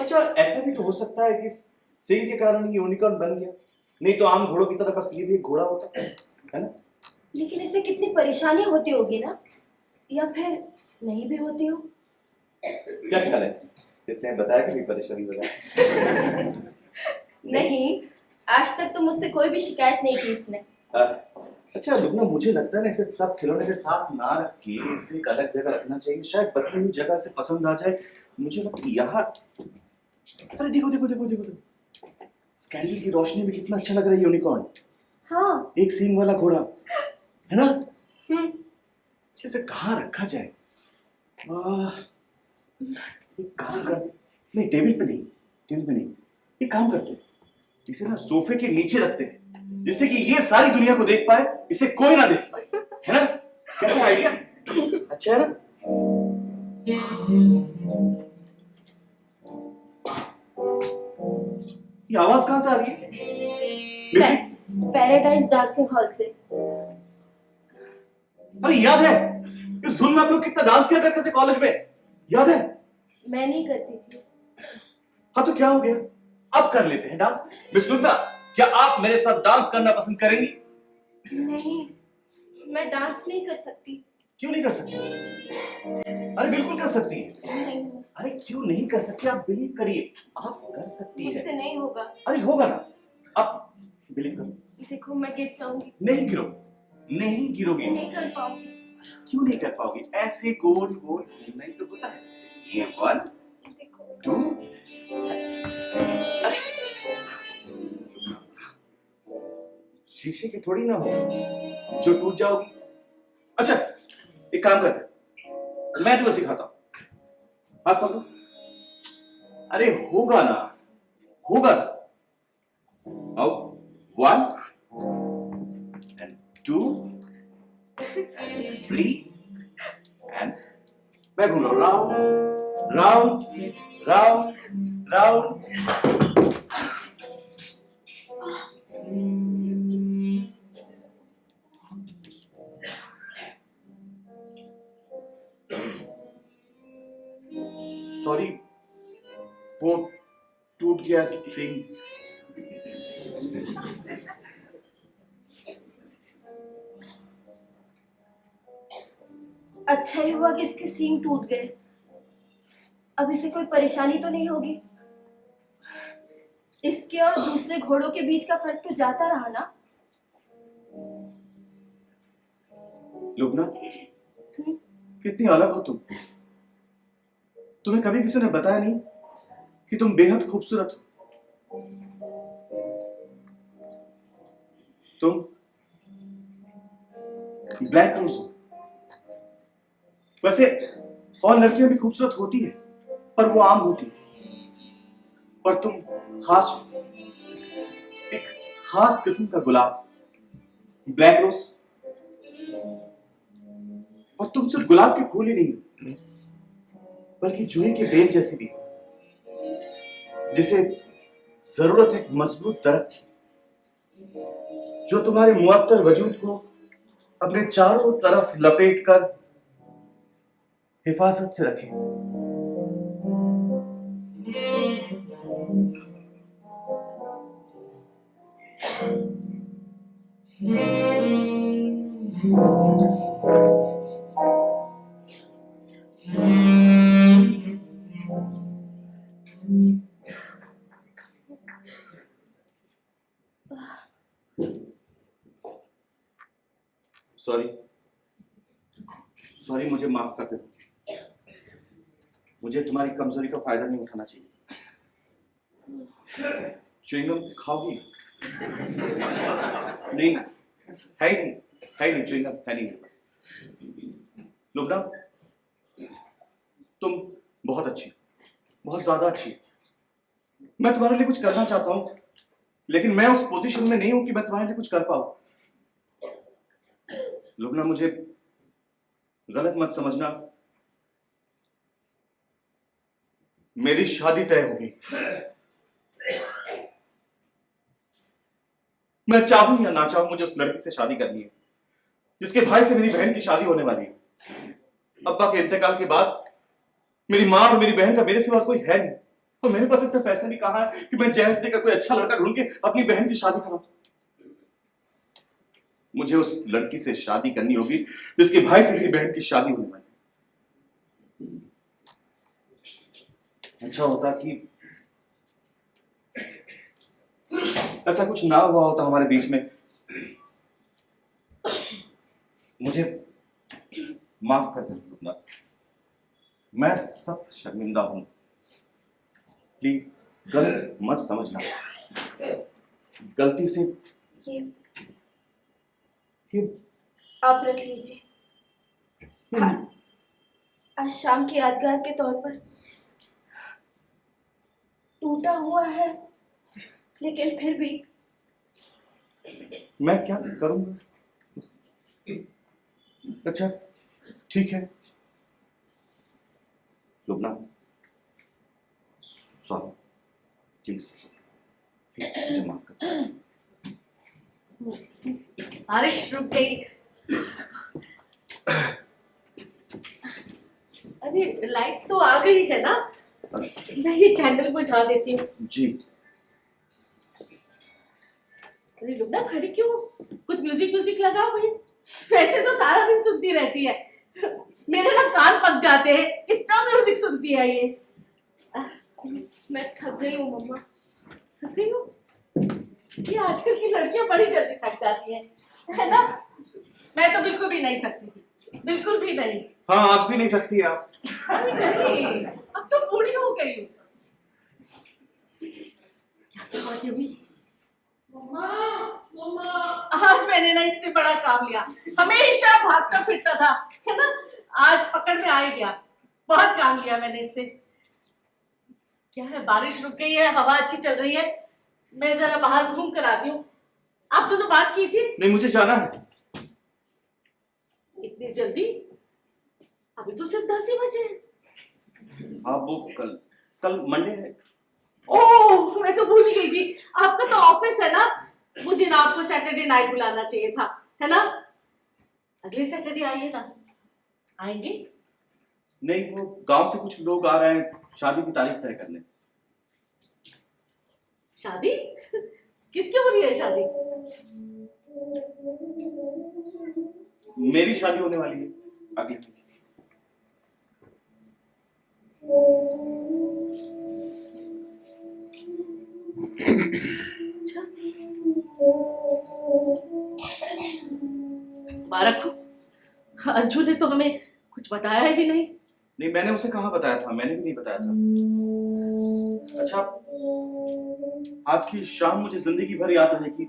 अच्छा, ऐसा भी तो हो सकता है कि सींग के कारण ये यूनिकॉर्न बन गया। नहीं तो आम घोड़ों की तरह बस ये भी एक घोड़ा होता है ना? लेकिन इसे कितनी परेशानी होती होगी ना, या फिर नहीं भी होती हो। क्या ख्याल है? इसने बताया कि परेशानी बताया? नहीं, आज तक तो मुझसे कोई भी शिकायत नहीं की इसने। अच्छा लुबना, मुझे लगता है ना इसे सब खिलौने के साथ ना रख के इसे एक अलग जगह रखना चाहिए। शायद बदली हुई जगह से पसंद आ जाए। मुझे लगता है यहाँ। अरे देखो देखो देखो देखो, इस कैंडल की रोशनी में कितना अच्छा लग रहा है यूनिकॉर्न। हाँ। एक सींग वाला घोड़ा, है ना? हम्म। इसे कहाँ रखा जाए? एक काम कर, नहीं टेबल पे नहीं, टेबल पे नहीं, एक काम करते हैं, इसे ना सोफे के नीचे रखते हैं, जिससे कि ये सारी दुनिया को देख पाए, इसे कोई ना देख पाए, है ना? कैसा आइडिया? अच्छा है ना? ये आवाज कहाँ से आ रही है? पैराडाइज डांसिंग हॉल से। अरे याद है, इस धुन में आप लोग कितना डांस किया करते थे कॉलेज में, याद है? मैं नहीं करती थी। हाँ तो क्या हो गया, अब कर लेते हैं डांस। मिस लुबना, क्या आप मेरे साथ डांस करना पसंद करेंगी? नहीं, मैं डांस नहीं कर सकती। क्यों नहीं कर सकती? अरे बिल्कुल कर सकती है। नहीं, अरे क्यों नहीं कर सकती? आप बिलीव करिए, आप कर सकती मुझसे है। नहीं होगा। अरे होगा ना, आप बिलीव करो। देखो मैं गिर जाऊंगी। नहीं गिरो, नहीं गिरोगी। नहीं कर पाऊंगी। क्यों नहीं कर पाओगी? ऐसे गोल गोल घूमना ही तो होता है। ये 1, देखो 2 शीशे की थोड़ी ना हो जो टूट जाओगी। अच्छा एक काम करते, मैं तुम्हें सिखाता हूं। हाथ पकड़ो। अरे होगा ना, होगा। आओ 1 and 2 and 3 and मैं घूम रहा हूं राउंड राउंड राउंड। सॉरी वो टूट गया सिंग। अच्छा ही हुआ कि इसके सींग टूट गए। अब इसे कोई परेशानी तो नहीं होगी। इसके और दूसरे घोड़ों के बीच का फर्क तो जाता रहा ना। लुबना कितनी अलग हो तुम। तुम्हें कभी किसी ने बताया नहीं कि तुम बेहद खूबसूरत हो। तुम ब्लैक रोज हो। वैसे और लड़कियां भी खूबसूरत होती है पर वो आम होती है, पर तुम खास हो। एक खास किस्म का गुलाब, ब्लैक रोज। और तुम सिर्फ गुलाब के फूल ही नहीं बल्कि जूहे के बेल जैसी भी, जिसे जरूरत है एक मजबूत दरख्त की, जो तुम्हारे मुअत्तर वजूद को अपने चारों तरफ लपेटकर हिफाजत से रखे। सॉरी सॉरी, मुझे माफ कर दो। मुझे तुम्हारी कमजोरी का फायदा नहीं उठाना चाहिए। च्युइंगम खाओगी? नहीं है ही नहीं, है ही नहीं, च्युइंगम है नहीं मेरे पास। लुबना तुम बहुत अच्छी, बहुत ज्यादा अच्छी। मैं तुम्हारे लिए कुछ करना चाहता हूं लेकिन मैं उस पोजीशन में नहीं हूं कि मैं तुम्हारे लिए कुछ कर पाऊं। लुबना मुझे गलत मत समझना, मेरी शादी तय होगी। मैं चाहूं या ना चाहूं मुझे उस लड़की से शादी करनी है जिसके भाई से मेरी बहन की शादी होने वाली है। अब्बा के इंतकाल के बाद मेरी मां और मेरी बहन का मेरे सिवा कोई है नहीं, और मेरे पास इतना पैसा भी कहां है कि मैं जहेज देकर कोई अच्छा लड़का ढूंढ के अपनी बहन की शादी कराऊं। मुझे उस लड़की से शादी करनी होगी जिसके भाई से मेरी बहन की शादी होने वाली है। अच्छा होता कि ऐसा कुछ ना हुआ होता हमारे बीच में। मुझे माफ कर दो लुबना, मैं सब शर्मिंदा हूं। प्लीज गलत मत समझना। गलती से ये आप रख लीजिए। आज शाम की यादगार के तौर पर। टूटा हुआ है लेकिन फिर भी मैं क्या करूंगा? अच्छा ठीक है लुबना, सॉरी, प्लीज मुझे माफ कर। बारिश रुक गई। अरे लाइट तो आ गई है ना, मैं ये कैंडल बुझा देती हूँ। जी। अरे लुबना खड़ी क्यों हो? कुछ म्यूजिक लगाओ भाई। वैसे तो सारा दिन सुनती रहती है, मेरे ना कान पक जाते हैं, इतना म्यूजिक सुनती है ये। मैं थक गई हूँ मम्मा। थक गई हो? ये आजकल की लड़कियां बड़ी जल्दी थक जाती हैं, है ना? मैं तो बिल्कुल भी नहीं थकती थी, बिल्कुल भी नहीं। हाँ आज भी नहीं थकती आप। अरे नहीं, अब तो बूढ़ी हो गई हूँ। मम्मा, मम्मा, आज मैंने ना इससे बड़ा काम लिया। हमेशा भागता फिरता था, है ना? आज पकड़ में आ ही गया। बहुत काम लिया मैंने इससे। क्या है, बारिश रुक गई है, हवा अच्छी चल रही है। मैं जरा बाहर घूम कर आती हूँ। आप दोनों बात कीजिए। नहीं, मुझे जाना है। इतनी जल्दी? अभी तो सिर्फ 10 ही बजे हैं। हाँ, वो कल कल मंडे है। ओह, मैं तो भूल गई थी। आपका तो ऑफिस है ना? मुझे ना आपको सैटरडे नाइट बुलाना चाहिए था, है ना? अगले सैटरडे आइए ना। आएंगे? नहीं, वो गांव से कुछ लोग आ रहे हैं शादी की तारीख तय करने। शादी? किसकी हो रही है शादी? मेरी शादी होने वाली है अगले हफ्ते। अच्छा। मुबारक हो। अंजू ने तो हमें कुछ बताया ही नहीं। नहीं, मैंने उसे कहाँ बताया था, मैंने भी नहीं बताया था। अच्छा, आज की शाम मुझे जिंदगी भर याद रहेगी।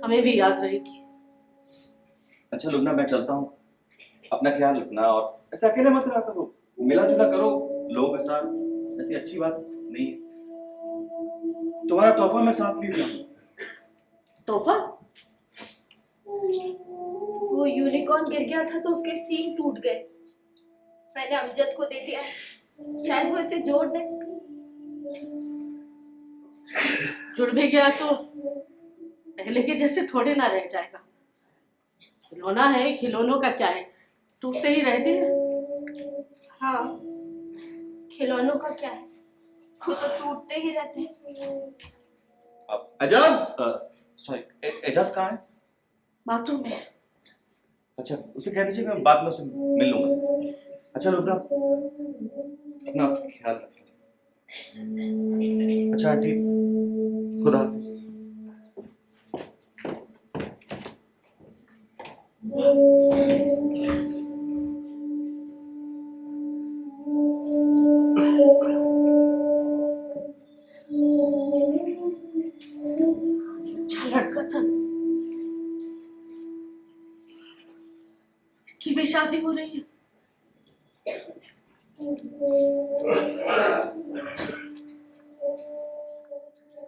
हमें भी याद रहेगी। अच्छा लुबना, मैं चलता हूँ। अपना ख्याल रखना और ऐसे अकेले मत रहा करो, मिला जुला करो लोगों के साथ। ऐसी अच्छी बात नहीं है। तुम्हारा तोहफा मैं साथ ले लिया। तोहफा? वो यूनिकॉर्न गिर गया था तो उसके सींग टूट गए। मैंने अमजद को दे दिया, शायद वो इसे जोड़ दे। जुड़ भी गया तो पहले के जैसे थोड़े ना रह जाएगा। खिलौना है, खिलौनों का क्या है, टूटते ही रहते हैं। हाँ, खिलौनों का क्या है, वो तो टूटते ही रहते हैं। एजाज, सॉरी, एजाज कहाँ है? बाथरूम में। अच्छा, उसे कह दीजिए मैं बाद में उसे मिल लूंगा। अच्छा लुबना, अपना ख्याल रखना। अच्छा आंटी, खुदा हाफिज। अच्छा लड़का था। इसकी भी शादी हो रही है।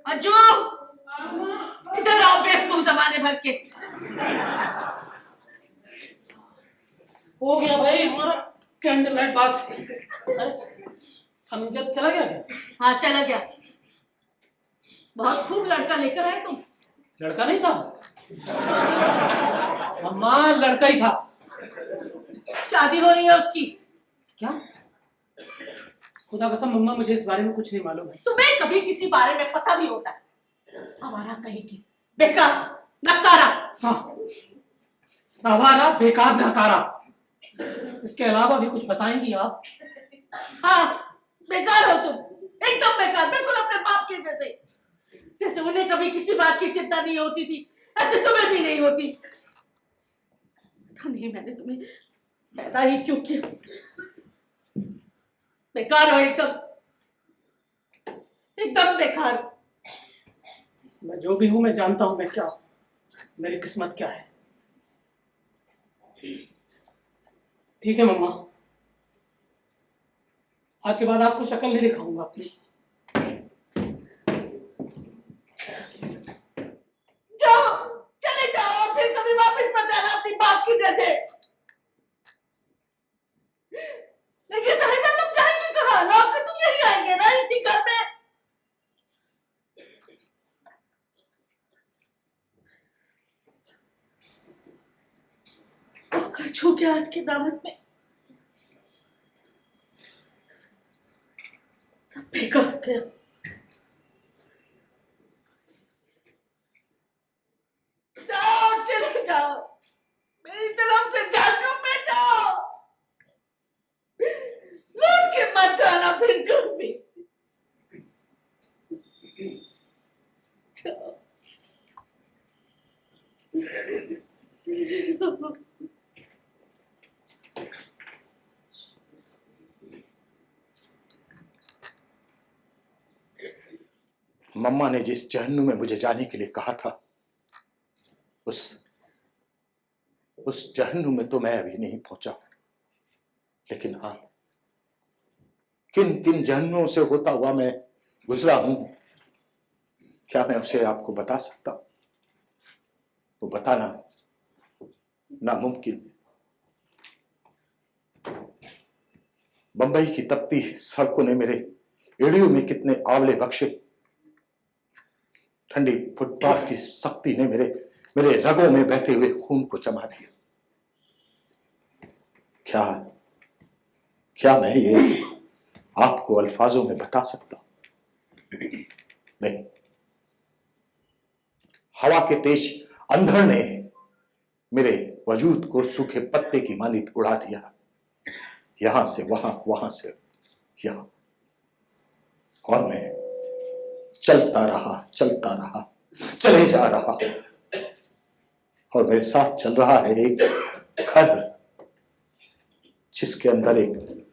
अंजू, इधर आओ, बेवकूफ जमाने भर के। हो गया भाई हमारा कैंडल लाइट बात। अमजद चला गया क्या? हाँ, चला गया। बहुत खूब लड़का लेकर आए तुम। लड़का नहीं था अम्मा, लड़का ही था। शादी हो रही है उसकी। क्या? खुदा कसम मम्मा, मुझे इस बारे में कुछ नहीं मालूम है। तुम्हें कभी किसी बारे में पता नहीं होता। आवारा कहेगी, बेकार, नकारा। हाँ, आवारा, बेकार, नकारा। इसके अलावा भी कुछ बताएंगी आप? हाँ, बेकार हो तुम, एकदम बेकार, बिल्कुल अपने बाप के जैसे। जैसे उन्हें कभी किसी बात की चिंता नहीं होती थी, ऐसे तुम्हें भी नहीं होती। पता नहीं मैंने तुम्हें पैदा ही क्यों किया। बेकार हो, एकदम एकदम बेकार। मैं जो भी हूं, मैं जानता हूं मैं क्या हूं, मेरी किस्मत क्या है। ठीक है मम्मा, आज के बाद आपको शक्ल नहीं दिखाऊंगा अपनी। जाओ, चले जाओ, फिर कभी वापस मत आना अपनी बाप की जैसे। लेकिन साहिबा, तुम जाएंगे कहाँ? लौट के तुम यही आएंगे ना, इसी घर में। कर छू के आज की दावत में सब बेकार गया। जाओ, चले जाओ, मेरी तरफ से जानू में जाओ। लौट के मत आना फिर कभी। जाओ। मम्मा ने जिस जहन्नुम में मुझे जाने के लिए कहा था, उस जहन्नुम में तो मैं अभी नहीं पहुंचा, लेकिन हाँ, किन किन जहन्नुमों से होता हुआ मैं गुजरा हूं, क्या मैं उसे आपको बता सकता? वो बताना नामुमकिन। बंबई की तपती सड़कों ने मेरे एड़ियों में कितने आंवले बख्शे, ठंडी फुटपाथ की सख्ती ने मेरे रगों में बहते हुए खून को जमा दिया। क्या मैं ये आपको अल्फाजों में बता सकता? नहीं। हवा के तेज अंधड़ ने मेरे वजूद को सूखे पत्ते की मानित उड़ा दिया, यहां से वहां, वहां से यहां, और मैं चलता रहा, चले जा रहा, और मेरे साथ चल रहा है एक घर जिसके अंदर एक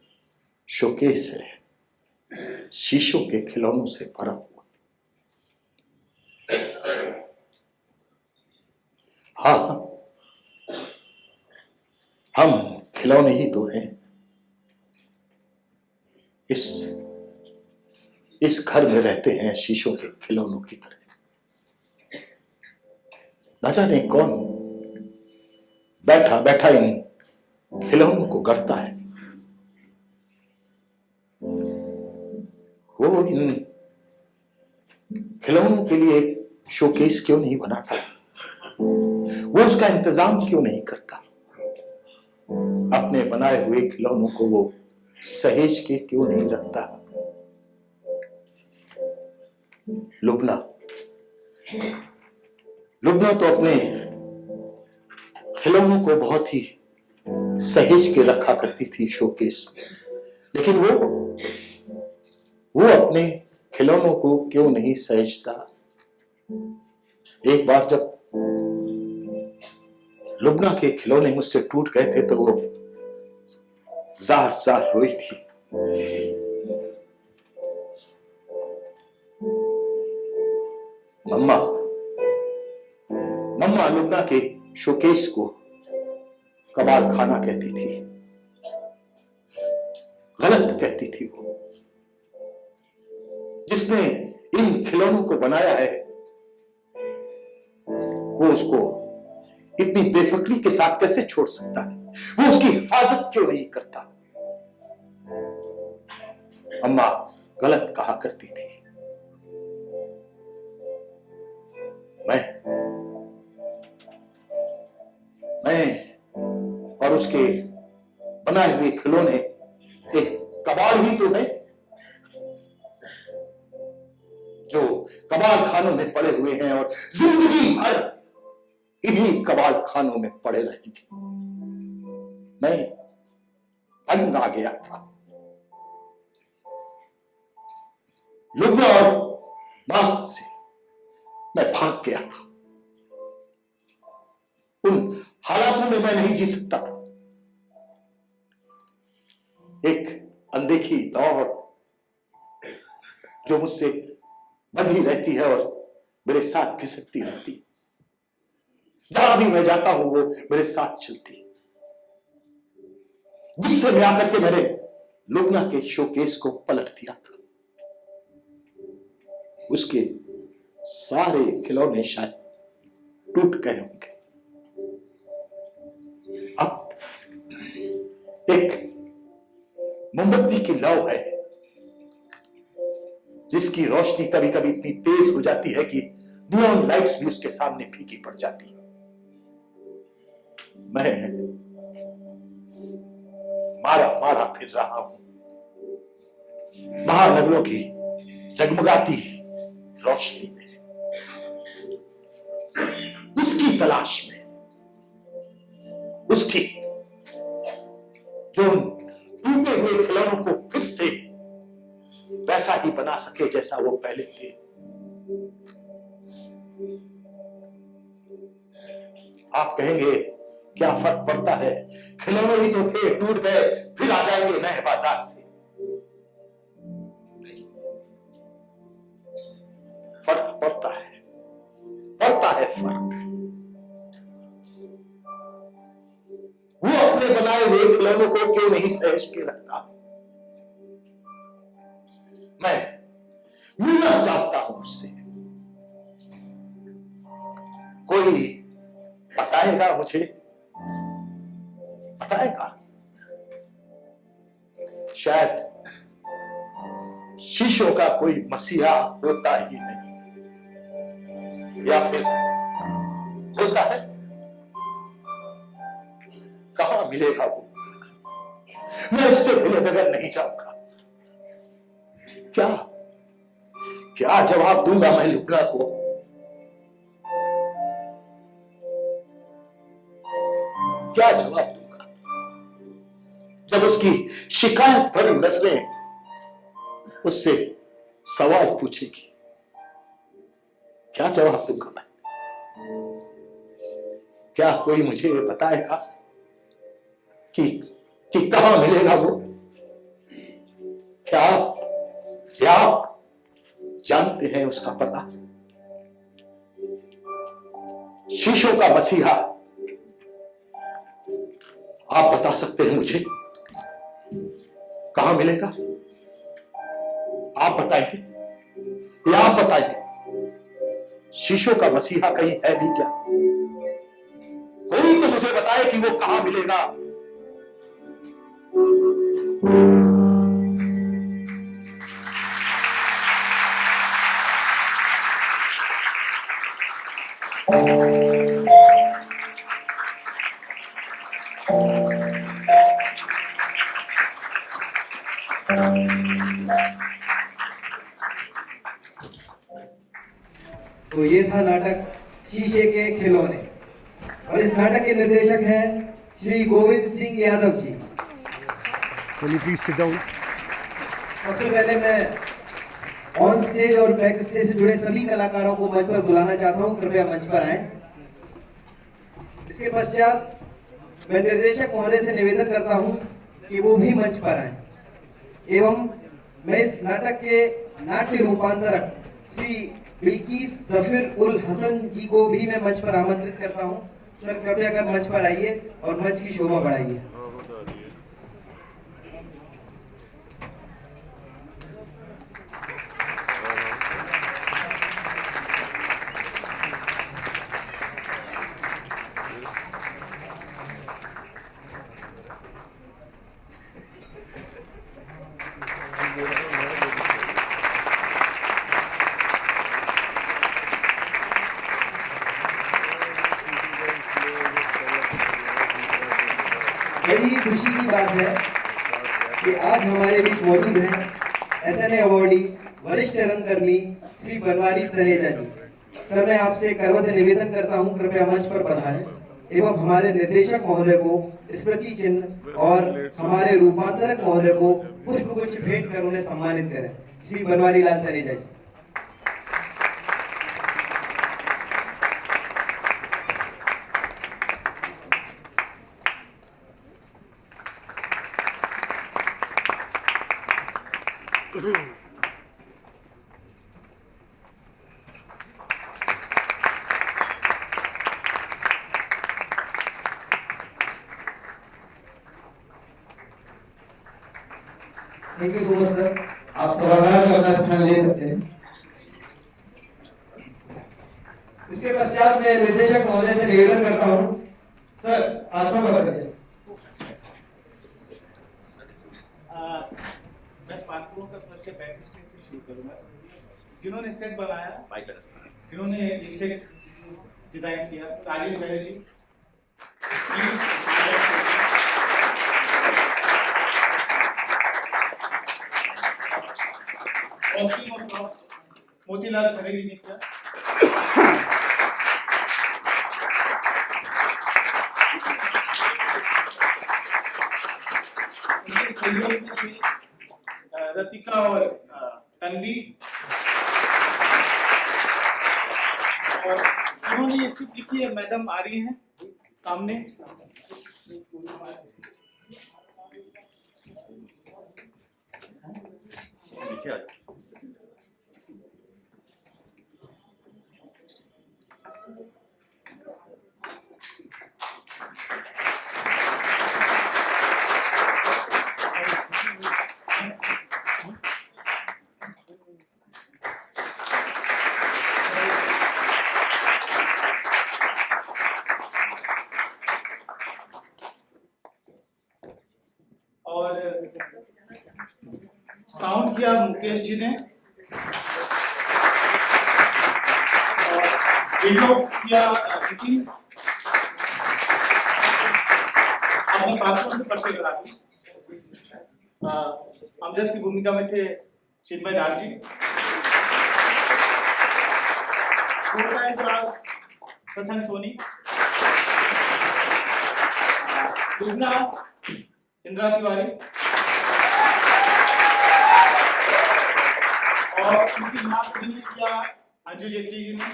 शोकेस है, शीशों के खिलौनों से भरा हुआ। हाँ, हम खिलौने ही तो हैं। इस घर में रहते हैं शीशों के खिलौनों की तरह। न जाने कौन बैठा बैठा इन खिलौनों को गढ़ता है। वो इन खिलौनों के लिए शोकेस क्यों नहीं बनाता? वो उसका इंतजाम क्यों नहीं करता? अपने बनाए हुए खिलौनों को वो सहेज के क्यों नहीं रखता? लुबना तो अपने खिलौनों को बहुत ही सहेज के रखा करती थी शोकेस में, लेकिन वो अपने खिलौनों को क्यों नहीं सहेजता? एक बार जब लुबना के खिलौने मुझसे टूट गए थे तो वो जार जार रोई थी। मम्मा लुबना के शोकेस को कबाल खाना कहती थी, गलत कहती थी। वो जिसने इन खिलौनों को बनाया है वो उसको इतनी बेफिक्री के साथ कैसे छोड़ सकता है? वो उसकी हिफाजत क्यों नहीं करता? अम्मा गलत कहा करती थी। मैं और उसके बनाए हुए खिलौने एक कबाड़ ही तो है, जो कबाड़ खानों में पड़े हुए हैं और जिंदगी भर इन्हीं कबाड़ खानों में पड़े रहेंगे। मैं तंग आ गया था। लुबना और मास्क से मैं भाग गया था। उन हालातों में मैं नहीं जी सकता था। एक अनदेखी दौड़ जो मुझसे बंधी रहती है और मेरे साथ घिसकती रहती, जहां भी मैं जाता हूं वो मेरे साथ चलती। गुस्से में आकर के मैंने लुबना के शोकेस को पलट दिया था। उसके सारे खिलौने शायद टूट गए होंगे। अब एक मोमबत्ती की लौ है जिसकी रोशनी कभी कभी इतनी तेज हो जाती है कि नियॉन लाइट्स भी उसके सामने फीकी पड़ जाती। मैं मारा फिर रहा हूं महानगरों की जगमगाती रोशनी में, उसकी तलाश में, उसकी जो टूटे हुए खिलौनों को फिर से वैसा ही बना सके जैसा वो पहले थे। आप कहेंगे क्या फर्क पड़ता है, खिलौने ही तो थे, टूट गए फिर आ जाएंगे नए बाजार से। अपने बनाए हुए खिलौनों को क्यों नहीं सहज के रखता? मैं मिलना चाहता हूं उससे। कोई बताएगा मुझे? बताएगा? शायद शीशों का कोई मसीहा होता ही नहीं, या फिर होता है? कहां मिलेगा वो? मैं उससे मिले बगैर नहीं जाऊंगा। क्या क्या जवाब दूंगा मैं लुगना को? क्या जवाब दूंगा जब उसकी शिकायत भरी नजरें उससे सवाल पूछेगी? क्या जवाब दूंगा मैं? क्या कोई मुझे बताएगा कि कहां मिलेगा वो? क्या आप जानते हैं उसका पता? शीशों का मसीहा, आप बता सकते हैं मुझे कहां मिलेगा? आप बताएंगे या आप बताएंगे? शीशों का मसीहा कहीं है भी क्या? कोई तो मुझे बताए कि वो कहां मिलेगा। तो ये था नाटक शीशे के खिलौने, और इस नाटक के निर्देशक हैं श्री गोविंद सिंह यादव जी। सबसे पहले मैं ऑन स्टेज और बैक स्टेज से जुड़े सभी कलाकारों को मंच पर बुलाना चाहता हूं, कृपया मंच पर आएं। इसके पश्चात मैं निर्देशक महोदय से निवेदन करता हूं कि वो भी मंच पर आएं, एवं मैं इस नाटक के नाट्य रूपांतरक श्री बिल्किस जफीर उल हसन जी को भी मैं मंच पर आमंत्रित करता हूं। सर कृपया कर मंच पर आइए और मंच की शोभा बढ़ाइए। बड़ी खुशी की बात है कि आज हमारे बीच मौजूद हैं SNA अवॉर्डी वरिष्ठ रंगकर्मी श्री बनवारी तनेजा जी। सर मैं आपसे करवत निवेदन करता हूं, कृपया मंच पर पधारें एवं हमारे निर्देशक महोदय को स्मृति चिन्ह और हमारे रूपांतरक महोदय को पुष्पगुच्छ भेंट कर उन्हें सम्मानित करें। Shri Banwari Lal Taneja ji. Thank you so much sir, आप सभागार में अपना स्थान ले सकते हैं। इसके पश्चात मैं निर्देशक महोदय से निवेदन करता हूं, सर आत्मा का परिचय। मैं पात्रों का परिचय बैक स्टेज से शुरू करूंगा। जिन्होंने सेट बनाया, जिन्होंने ये सेट डिजाइन किया, राजेश बैनर्जी मोतीलाल खरेड़ी ने किया। रतिका और तन्वी, और उन्होंने ये स्क्रिप्ट लिखी है, मैडम आ रही हैं सामने। साउंड किया मुकेश जी ने और वीडियो किया नितिन। अपने पात्रों से परिचय करा दूं। अमजद की भूमिका में थे चिन्मय लाल जी, प्रसन्न सोनी, दुगना इंदिरा तिवारी और उनकी मास्क अभिनय किया अंजू जेटली जी ने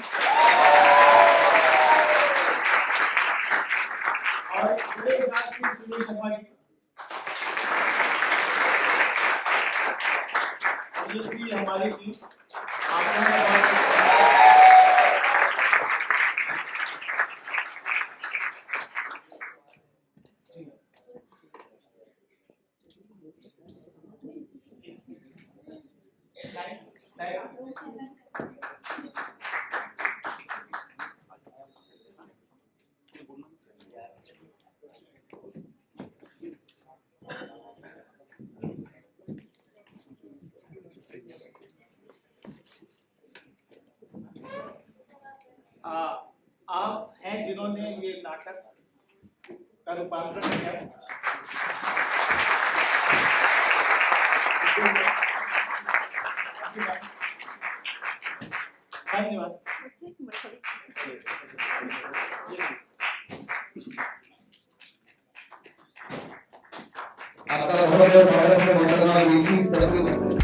और शर्मा जी। ये हमारी टीम आप हैं जिन्होंने ये नाटक का रूपांतरण किया। धन्यवाद। आपका बहुत बहुत स्वागत है मोहतरमा वीसी सर।